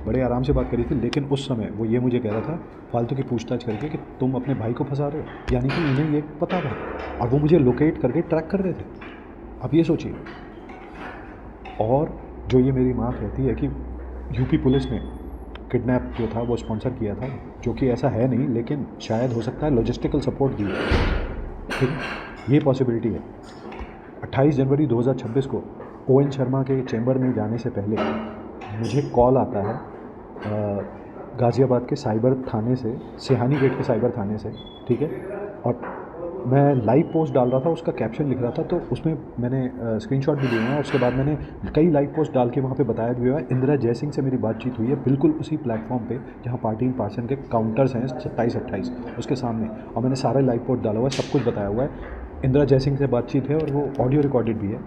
Speaker 1: बड़े आराम से बात करी थी। लेकिन उस समय वो ये मुझे कह रहा था फालतू की पूछताछ करके कि तुम अपने भाई को फंसा रहे हो, यानी कि उन्हें ये पता था, और वो मुझे लोकेट करके ट्रैक कर रहे थे। अब ये सोचिए। और जो ये मेरी माँ कहती है कि यूपी पुलिस ने किडनैप जो था वो स्पॉन्सर किया था, जो कि ऐसा है नहीं, लेकिन शायद हो सकता है लॉजिस्टिकल सपोर्ट दी, ठीक है, ये पॉसिबिलिटी है। 28 जनवरी 2026 को ON शर्मा के चैम्बर में जाने से पहले मुझे कॉल आता है गाज़ियाबाद के साइबर थाने से, सिहानी गेट के साइबर थाने से, ठीक है। और मैं लाइव पोस्ट डाल रहा था, उसका कैप्शन लिख रहा था, तो उसमें मैंने स्क्रीनशॉट भी लिए हैं, और उसके बाद मैंने कई लाइव पोस्ट डाल के वहाँ पे बताया भी हुआ है। इंदिरा जयसिंह से मेरी बातचीत हुई है, बिल्कुल उसी प्लेटफॉर्म पे जहाँ पार्टी इन पार्सन के काउंटर्स हैं 27-28, उसके सामने, और मैंने सारा लाइव पोस्ट डाला हुआ है, सब कुछ बताया हुआ है। इंदिरा जयसिंह से बातचीत है और वो ऑडियो रिकॉर्डेड भी है,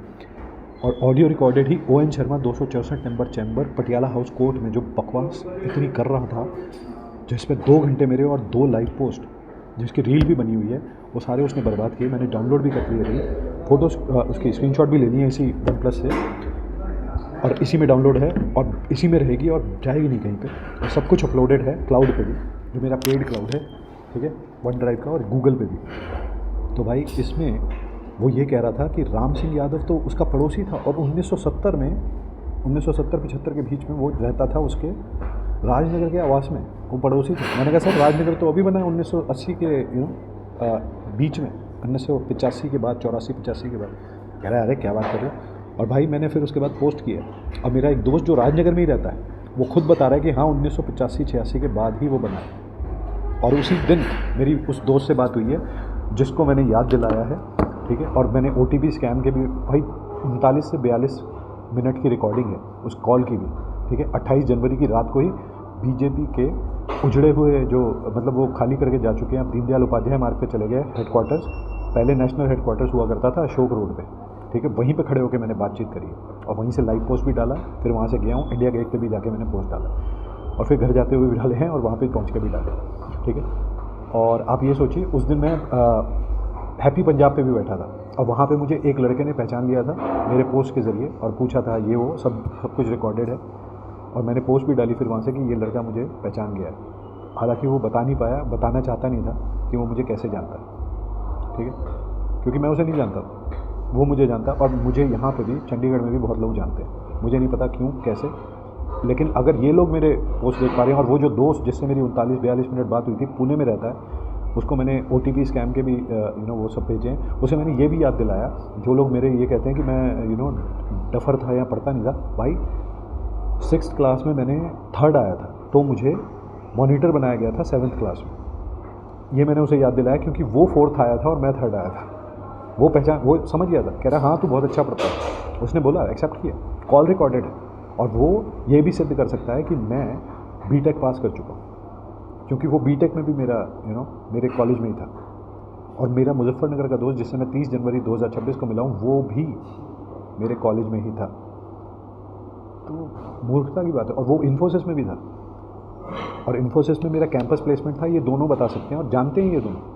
Speaker 1: और audio recorded he ON Sharma 264 number chamber Patiala house court में जो बकवास इतनी कर रहा था, जिसमें 2 घंटे मेरे और 2 लाइव पोस्ट, जिसकी रील भी बनी हुई है, वो सारे उसने बर्बाद किए। मैंने डाउनलोड भी कर लिए थे फ़ोटोज़, उसकी स्क्रीनशॉट भी लेनी है इसी OnePlus से, और इसी में डाउनलोड है और इसी में रहेगी और जाएगी नहीं कहीं पे। और सब कुछ अपलोडेड है क्लाउड पे भी, जो मेरा पेड क्लाउड है, ठीक है, OneDrive का, और गूगल पे भी। तो भाई इसमें वो ये कह रहा था कि राम सिंह यादव तो उसका पड़ोसी था, और 1970-75 के बीच में वो रहता था उसके राजनगर के आवास में, वो पड़ोसी थे। मैंने कहा सर राजनगर तो अभी बना है 1980 के बीच में, 1985 के बाद, 84-85 के बाद। कह रहा है अरे क्या बात कर रहे हो। और भाई मैंने फिर उसके बाद पोस्ट किया, और मेरा एक दोस्त जो राजनगर में ही रहता है, वो खुद बता रहा है कि हाँ 1985-86 के बाद ही वो बना है। और उसी दिन मेरी उस दोस्त से बात हुई है जिसको मैंने याद दिलाया है, ठीक है। और मैंने OTP स्कैन के भी, भाई 39 से 42 मिनट की रिकॉर्डिंग है उस कॉल की भी, ठीक है। 28 जनवरी की रात को ही बीजेपी के उजड़े हुए जो, मतलब वो खाली करके जा चुके हैं, अब दीनदयाल उपाध्याय मार्ग पे चले गए हेडक्वार्टर्स। पहले नेशनल हेडक्वार्टर्स हुआ करता था अशोक रोड पे, ठीक है, वहीं पे खड़े होकर मैंने बातचीत करी, और वहीं से लाइव पोस्ट भी डाला। फिर वहाँ से गया हूँ इंडिया गेट पे भी जाके मैंने पोस्ट डाला, और फिर घर जाते हुए भी डाले हैं, और वहाँ पे पहुँच के भी डाले, ठीक है। और आप ये सोचिए, उस दिन मैं हैप्पी पंजाब पे भी बैठा था, और वहाँ पे मुझे एक लड़के ने पहचान लिया था मेरे पोस्ट के ज़रिए, और पूछा था ये वो सब कुछ रिकॉर्डेड है, और मैंने पोस्ट भी डाली फिर वहाँ से कि ये लड़का मुझे पहचान गया है। हालांकि वो बता नहीं पाया, बताना चाहता नहीं था कि वो मुझे कैसे जानता है, ठीक है, क्योंकि मैं उसे नहीं जानता, वो मुझे जानता। और मुझे यहाँ पे भी, चंडीगढ़ में भी बहुत लोग जानते हैं, मुझे नहीं पता क्यों कैसे, लेकिन अगर ये लोग मेरे पोस्ट देख पा रहे हैं, और वो जो दोस्त जिससे मेरी 39-42 मिनट बात हुई थी, पुणे में रहता है, उसको मैंने OTP स्कैम के भी वो सब भेजे हैं, उसे मैंने ये भी याद दिलाया। जो लोग मेरे ये कहते हैं कि मैं डफर था या पढ़ता नहीं था, भाई 6th क्लास में मैंने 3rd आया था, तो मुझे मॉनिटर बनाया गया था 7th क्लास में। ये मैंने उसे याद दिलाया क्योंकि वो 4th आया था और मैं 3rd आया था। वो समझ गया था, कह रहा हाँ तू बहुत अच्छा पढ़ता है, उसने बोला, एक्सेप्ट किया, कॉल रिकॉर्डेड है। और वो ये भी सिद्ध कर सकता है कि मैं BTech पास कर चुका हूँ, क्योंकि वो BTech में भी मेरा मेरे कॉलेज में ही था। और मेरा मुजफ्फरनगर का दोस्त जिससे मैं 30 जनवरी 2026 को मिला हूँ, वो भी मेरे कॉलेज में ही था। तो मूर्खता की बात है। और वो इन्फोसिस में भी था, और इन्फोसिस में मेरा कैंपस प्लेसमेंट था, ये दोनों बता सकते हैं और जानते हैं ये दोनों।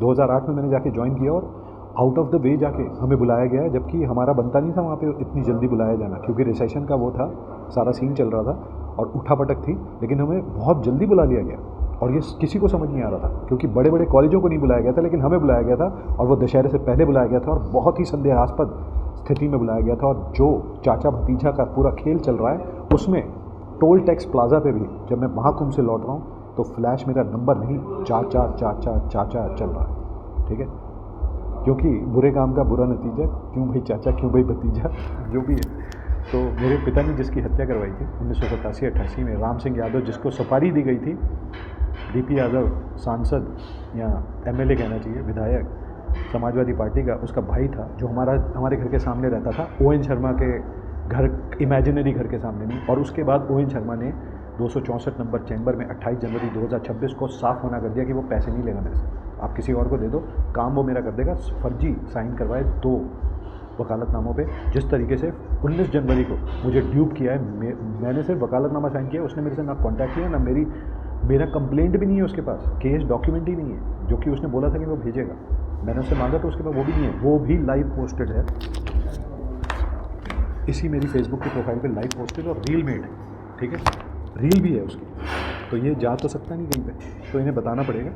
Speaker 1: 2008 में मैंने जाके ज्वाइन किया और आउट ऑफ द वे जाके हमें बुलाया गया है, जबकि हमारा बनता नहीं था वहाँ पे इतनी जल्दी बुलाया जाना, क्योंकि रिसेशन का वो था, सारा सीन चल रहा था और उठापटक थी। लेकिन हमें बहुत जल्दी बुला लिया गया और ये किसी को समझ नहीं आ रहा था, क्योंकि बड़े बड़े कॉलेजों को नहीं बुलाया गया था, लेकिन हमें बुलाया गया था। और वो दशहरे से पहले बुलाया गया था और बहुत ही संदेहास्पद स्थिति में बुलाया गया था। और जो चाचा भतीजा का पूरा खेल चल रहा है, उसमें टोल टैक्स प्लाजा पे भी जब मैं महाकुंभ से लौट रहा हूँ, तो फ्लैश मेरा नंबर नहीं, चाचा चाचा चाचा चल रहा है। ठीक है, क्योंकि बुरे काम का बुरा नतीजा, क्यों भाई चाचा, क्यों भाई भतीजा, जो भी है। तो मेरे पिता ने जिसकी हत्या करवाई थी 1987-88 में, राम सिंह यादव, जिसको सुपारी दी गई थी, DP यादव सांसद या MLA कहना चाहिए, विधायक समाजवादी पार्टी का, उसका भाई था, जो हमारे घर के सामने रहता था, ON शर्मा के घर, इमेजिनरी घर के सामने नहीं। और उसके बाद ON शर्मा ने 264 नंबर चैम्बर में 28 जनवरी 2026 को साफ मना कर दिया कि वो पैसे नहीं लेगा मेरे से, आप किसी और को दे दो, काम वो मेरा कर देगा। फर्जी साइन करवाए 2 वकालतनामों पे, जिस तरीके से 19 जनवरी को मुझे ड्यूप किया है। मैंने सिर्फ वकालतनामा साइन किया, उसने मेरे से ना कॉन्टैक्ट किया, ना मेरा कंप्लेंट भी नहीं है उसके पास, केस डॉक्यूमेंट ही नहीं है, जो कि उसने बोला था कि वो भेजेगा। मैंने उससे मांगा तो उसके पास वो भी नहीं है, वो भी लाइव पोस्टेड है, इसी मेरी फेसबुक की प्रोफाइल पे लाइव पोस्टेड और रील मेड, ठीक है, रील भी है उसकी। तो ये जा तो सकता नहीं कहीं पे, तो इन्हें बताना पड़ेगा।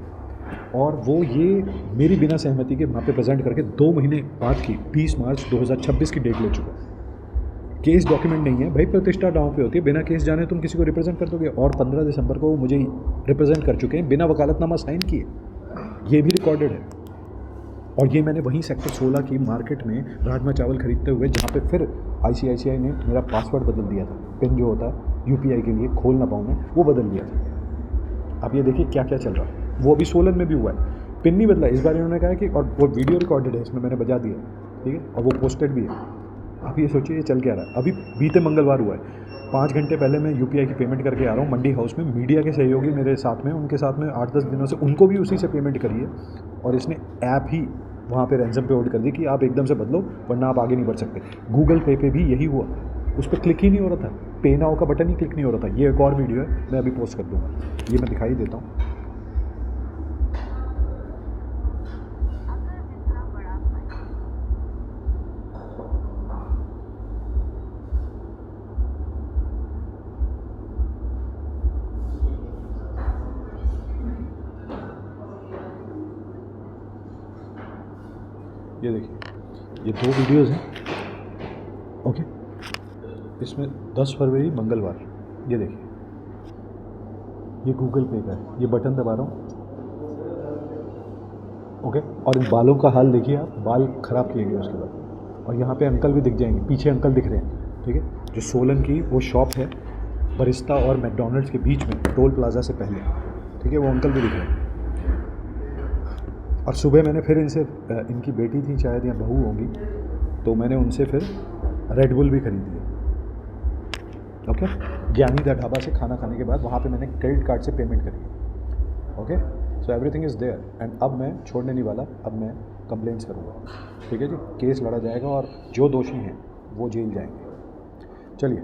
Speaker 1: और वो ये मेरी बिना सहमति के वहाँ पे प्रेजेंट करके 2 महीने बाद की 20 मार्च 2026 की डेट ले चुका। केस डॉक्यूमेंट नहीं है भाई, प्रतिष्ठा दांव पे होती है, बिना केस जाने तुम किसी को रिप्रेजेंट कर दोगे। और 15 दिसंबर को वो मुझे रिप्रेजेंट कर चुके हैं बिना वकालतनामा साइन किए, ये भी रिकॉर्डेड है। और ये मैंने वहीं सेक्टर 16 की मार्केट में राजमा चावल खरीदते हुए, जहाँ पे फिर ICICI ने मेरा पासवर्ड बदल दिया था, पिन जो होता है UPI के लिए खोल ना पाऊँ मैं, वो बदल दिया था। अब ये देखिए क्या क्या चल रहा है, वो अभी सोलन में भी हुआ है, पिन नहीं बदला। इस बार इन्होंने कहा है कि, और वो वीडियो रिकॉर्डेड है, इसमें मैंने बजा दिया, ठीक है, और वो पोस्टेड भी है। अब ये सोचिए ये चल क्या रहा है। अभी बीते मंगलवार हुआ है, 5 घंटे पहले मैं UPI की पेमेंट करके आ रहा हूँ मंडी हाउस में। मीडिया के सहयोगी मेरे साथ में, उनके साथ में 8-10 दिनों से उनको भी उसी से पेमेंट करी है। और इसने ऐप ही वहाँ पे रैंसम पे होल्ड कर दी कि आप एकदम से बदलो वरना आप आगे नहीं बढ़ सकते। गूगल पे भी यही हुआ, उस पर क्लिक ही नहीं हो रहा था, पे नाउ का बटन ही क्लिक नहीं हो रहा था। ये एक और वीडियो है, मैं अभी पोस्ट कर दूँगा, ये मैं दिखाई देता हूँ। ये देखिए, ये 2 वीडियोज़ हैं, ओके। इसमें 10 फरवरी मंगलवार, ये देखिए, ये गूगल पे का है, ये बटन दबा रहा हूँ, ओके। और इन बालों का हाल देखिए आप, बाल ख़राब किए गए उसके बाद। और यहाँ पे अंकल भी दिख जाएंगे, पीछे अंकल दिख रहे हैं, ठीक है, जो सोलन की वो शॉप है बरिस्ता और मैकडॉनल्ड्स के बीच में, टोल प्लाजा से पहले, ठीक है, वो अंकल भी दिख रहे हैं। और सुबह मैंने फिर इनसे, इनकी बेटी थी शायद या बहू होंगी, तो मैंने उनसे फिर रेड बुल भी खरीदी है, ओके। ज्ञानी दा ढाबा से खाना खाने के बाद वहाँ पे मैंने क्रेडिट कार्ड से पेमेंट करी है, okay. So everything is there and अब मैं छोड़ने नहीं वाला, अब मैं कंप्लेंट्स करूँगा, ठीक है जी। केस लड़ा जाएगा और जो दोषी हैं वो जेल जाएंगे। चलिए,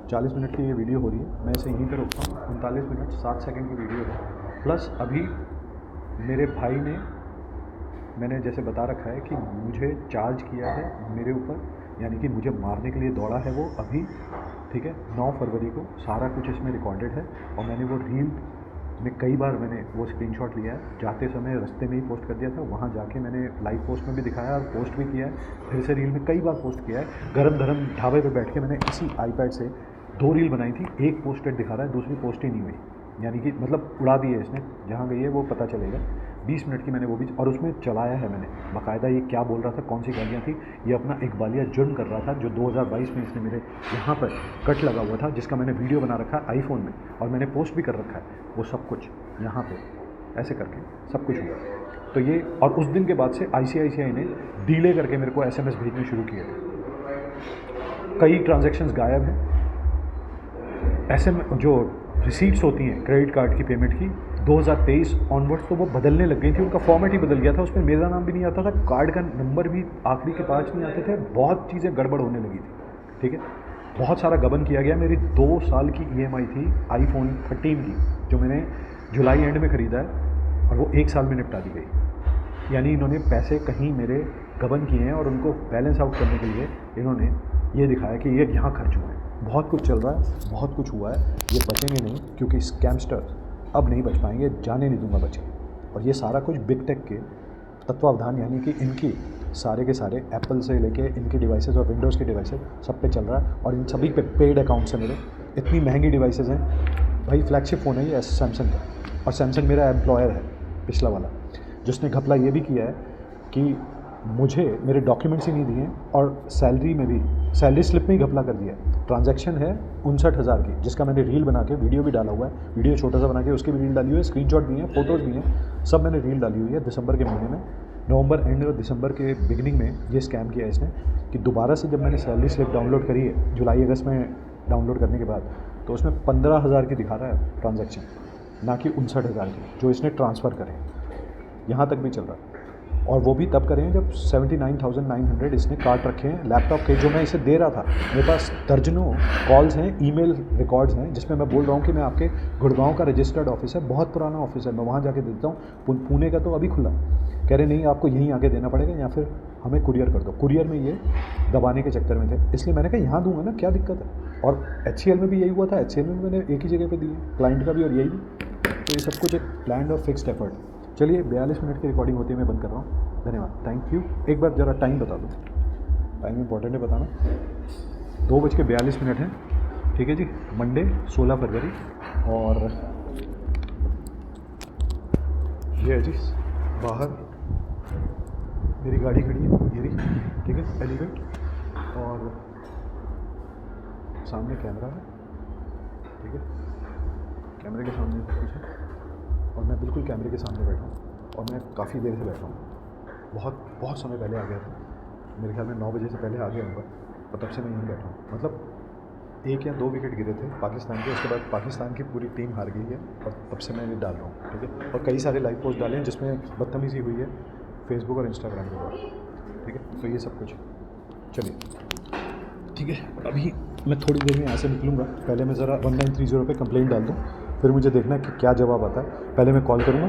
Speaker 1: 40 मिनट की ये वीडियो हो रही है, मैं इसे यहीं पर रोकता हूँ। 39 मिनट 7 सेकंड की वीडियो है। प्लस अभी मेरे भाई ने, मैंने जैसे बता रखा है कि मुझे चार्ज किया है मेरे ऊपर, यानी कि मुझे मारने के लिए दौड़ा है वो अभी, ठीक है, 9 फरवरी को। सारा कुछ इसमें रिकॉर्डेड है और मैंने वो रील में कई बार मैंने वो स्क्रीनशॉट लिया है, जाते समय रास्ते में ही पोस्ट कर दिया था, वहाँ जाके मैंने लाइव पोस्ट में भी दिखाया और पोस्ट भी किया है, फिर से रील में कई बार पोस्ट किया है। गरम धरम ढाबे पे बैठ के मैंने इसी iPad से 2 रील बनाई थी, एक पोस्टेड दिखा रहा है, दूसरी पोस्ट ही नहीं हुई, यानी कि मतलब उड़ा दी है इसने, जहाँ गई है वो पता चलेगा। 20 मिनट की मैंने वो भी, और उसमें चलाया है मैंने बाकायदा, ये क्या बोल रहा था, कौन सी गालियाँ थी, ये अपना इकबालिया जुर्म कर रहा था जो 2022 में इसने मेरे यहाँ पर कट लगा हुआ था, जिसका मैंने वीडियो बना रखा है आईफोन में, और मैंने पोस्ट भी कर रखा है, वो सब कुछ यहाँ पे ऐसे करके सब कुछ हुआ। तो ये, और उस दिन के बाद से ICICI ने डीले करके मेरे को SMS भेजने शुरू किए थे। कई ट्रांजैक्शंस गायब हैं, जो रिसीट्स होती हैं क्रेडिट कार्ड की पेमेंट की 2023 ऑनवर्ड्स, तो वो बदलने लग गई थी, उनका फॉर्मेट ही बदल गया था, उसमें मेरा नाम भी नहीं आता था, कार्ड का नंबर भी आखिरी के 5 नहीं आते थे, बहुत चीज़ें गड़बड़ होने लगी थी, ठीक है। बहुत सारा गबन किया गया। मेरी 2 साल की EMI थी iPhone 13 की, जो मैंने जुलाई एंड में ख़रीदा है, और वो 1 साल में निपटा दी गई। यानी इन्होंने पैसे कहीं मेरे गबन किए हैं, और उनको बैलेंस आउट करने के लिए इन्होंने ये दिखाया कि ये यहाँ खर्च हुआ है। बहुत कुछ चल रहा है, बहुत कुछ हुआ है, ये बचेंगे नहीं, क्योंकि स्कैमस्टर अब नहीं बच पाएंगे, जाने नहीं दूंगा बचे। और ये सारा कुछ बिग टेक के तत्वावधान, यानी कि इनकी सारे के सारे एप्पल से लेके इनके डिवाइसेस और विंडोज़ के डिवाइसेस सब पे चल रहा है, और इन सभी पे पेड अकाउंट्स हैं मेरे। इतनी महंगी डिवाइसेस हैं भाई, फ्लैगशिप फ़ोन है ये सैमसंग का, और सैमसंग मेरा एम्प्लॉयर है पिछला वाला, जिसने घपला ये भी किया है कि मुझे मेरे डॉक्यूमेंट्स ही नहीं दिए, और सैलरी में भी, सैलरी स्लिप में ही घपला कर दिया। ट्रांजैक्शन है 59,000 की, जिसका मैंने रील बना के वीडियो भी डाला हुआ है, वीडियो छोटा सा बना के उसकी भी रील डाली हुई है, स्क्रीनशॉट भी हैं, फोटोज़ भी हैं, सब मैंने रील डाली हुई है। दिसंबर के महीने में, नवंबर एंड और दिसंबर के बिगिनिंग में ये स्कैम किया इसने, कि दोबारा से जब मैंने सैलरी स्लिप डाउनलोड करी है जुलाई अगस्त में डाउनलोड करने के बाद, तो उसमें 15,000 की दिखा रहा है ट्रांजैक्शन, ना कि 59,000 की, जो इसने ट्रांसफ़र करे। यहाँ तक भी चल रहा है, और वो भी तब करें जब 79,900 इसने काट रखे हैं लैपटॉप के, जो मैं इसे दे रहा था। मेरे पास दर्जनों कॉल्स हैं, ईमेल रिकॉर्ड्स हैं, जिसमें मैं बोल रहा हूँ कि मैं आपके गुड़गांव का रजिस्टर्ड ऑफिस है, बहुत पुराना ऑफिस है, मैं वहाँ जाके देता हूँ, पुणे का तो अभी खुला, कह रहे नहीं आपको यहीं आके देना पड़ेगा, या फिर हमें कुरियर कर दो। कुरियर में ये दबाने के चक्कर में थे, इसलिए मैंने कहा यहाँ दूंगा ना, क्या दिक्कत है। और HCL में भी यही हुआ था, HCL में भी मैंने एक ही जगह पे दिए, क्लाइंट का भी और यही भी। तो ये सब कुछ एक प्लान्ड और फिक्स्ड एफर्ट। चलिए 42 मिनट की रिकॉर्डिंग होती है, मैं बंद कर रहा हूँ। धन्यवाद, थैंक यू। एक बार ज़रा टाइम बता दो, टाइम इंपॉर्टेंट है बताना। 2:42 है, ठीक है जी, मंडे 16 फरवरी, और ये है जी बाहर मेरी गाड़ी खड़ी है, ये रही, ठीक है, एलिवेट, और सामने कैमरा है, ठीक है, कैमरे के सामने सब कुछ है, और मैं बिल्कुल कैमरे के सामने बैठा हूँ, और मैं काफ़ी देर से बैठा हूँ, बहुत समय पहले आ गया था, मेरे ख्याल में 9 बजे से पहले आ गया होगा, और तब से मैं यहीं बैठा हूँ। मतलब 1 या 2 विकेट गिरे थे पाकिस्तान के, उसके बाद पाकिस्तान की पूरी टीम हार गई है, और तब से मैं ये डाल रहा हूँ, ठीक है। और कई सारे लाइव पोस्ट डाले हैं जिसमें बदतमीज़ी हुई है फेसबुक और इंस्टाग्राम के ऊपर, ठीक है। तो ये सब कुछ, चलिए ठीक है। अभी मैं थोड़ी देर में यहाँ से निकलूँगा, पहले मैं ज़रा 1930 पे कंप्लेंट डाल दूँ, फिर मुझे देखना है कि क्या जवाब आता है। पहले मैं कॉल करूँगा,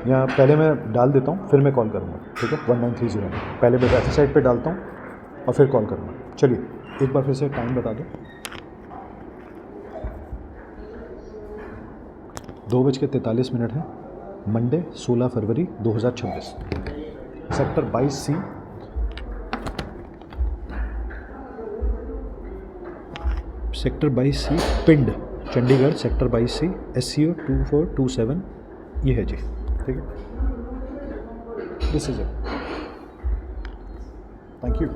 Speaker 1: या पहले मैं डाल देता हूँ फिर मैं कॉल करूँगा, ठीक है। 1930 में पहले मैं वेबसाइट पे डालता हूँ और फिर कॉल करूँगा। चलिए एक बार फिर से टाइम बता दो, 2:43 है, मंडे 16 फरवरी 2026, सेक्टर 22C, सेक्टर 22C पिंड, चंडीगढ़, सेक्टर 22C, SCO 2427, ये है जी, ठीक है। This is it, thank you.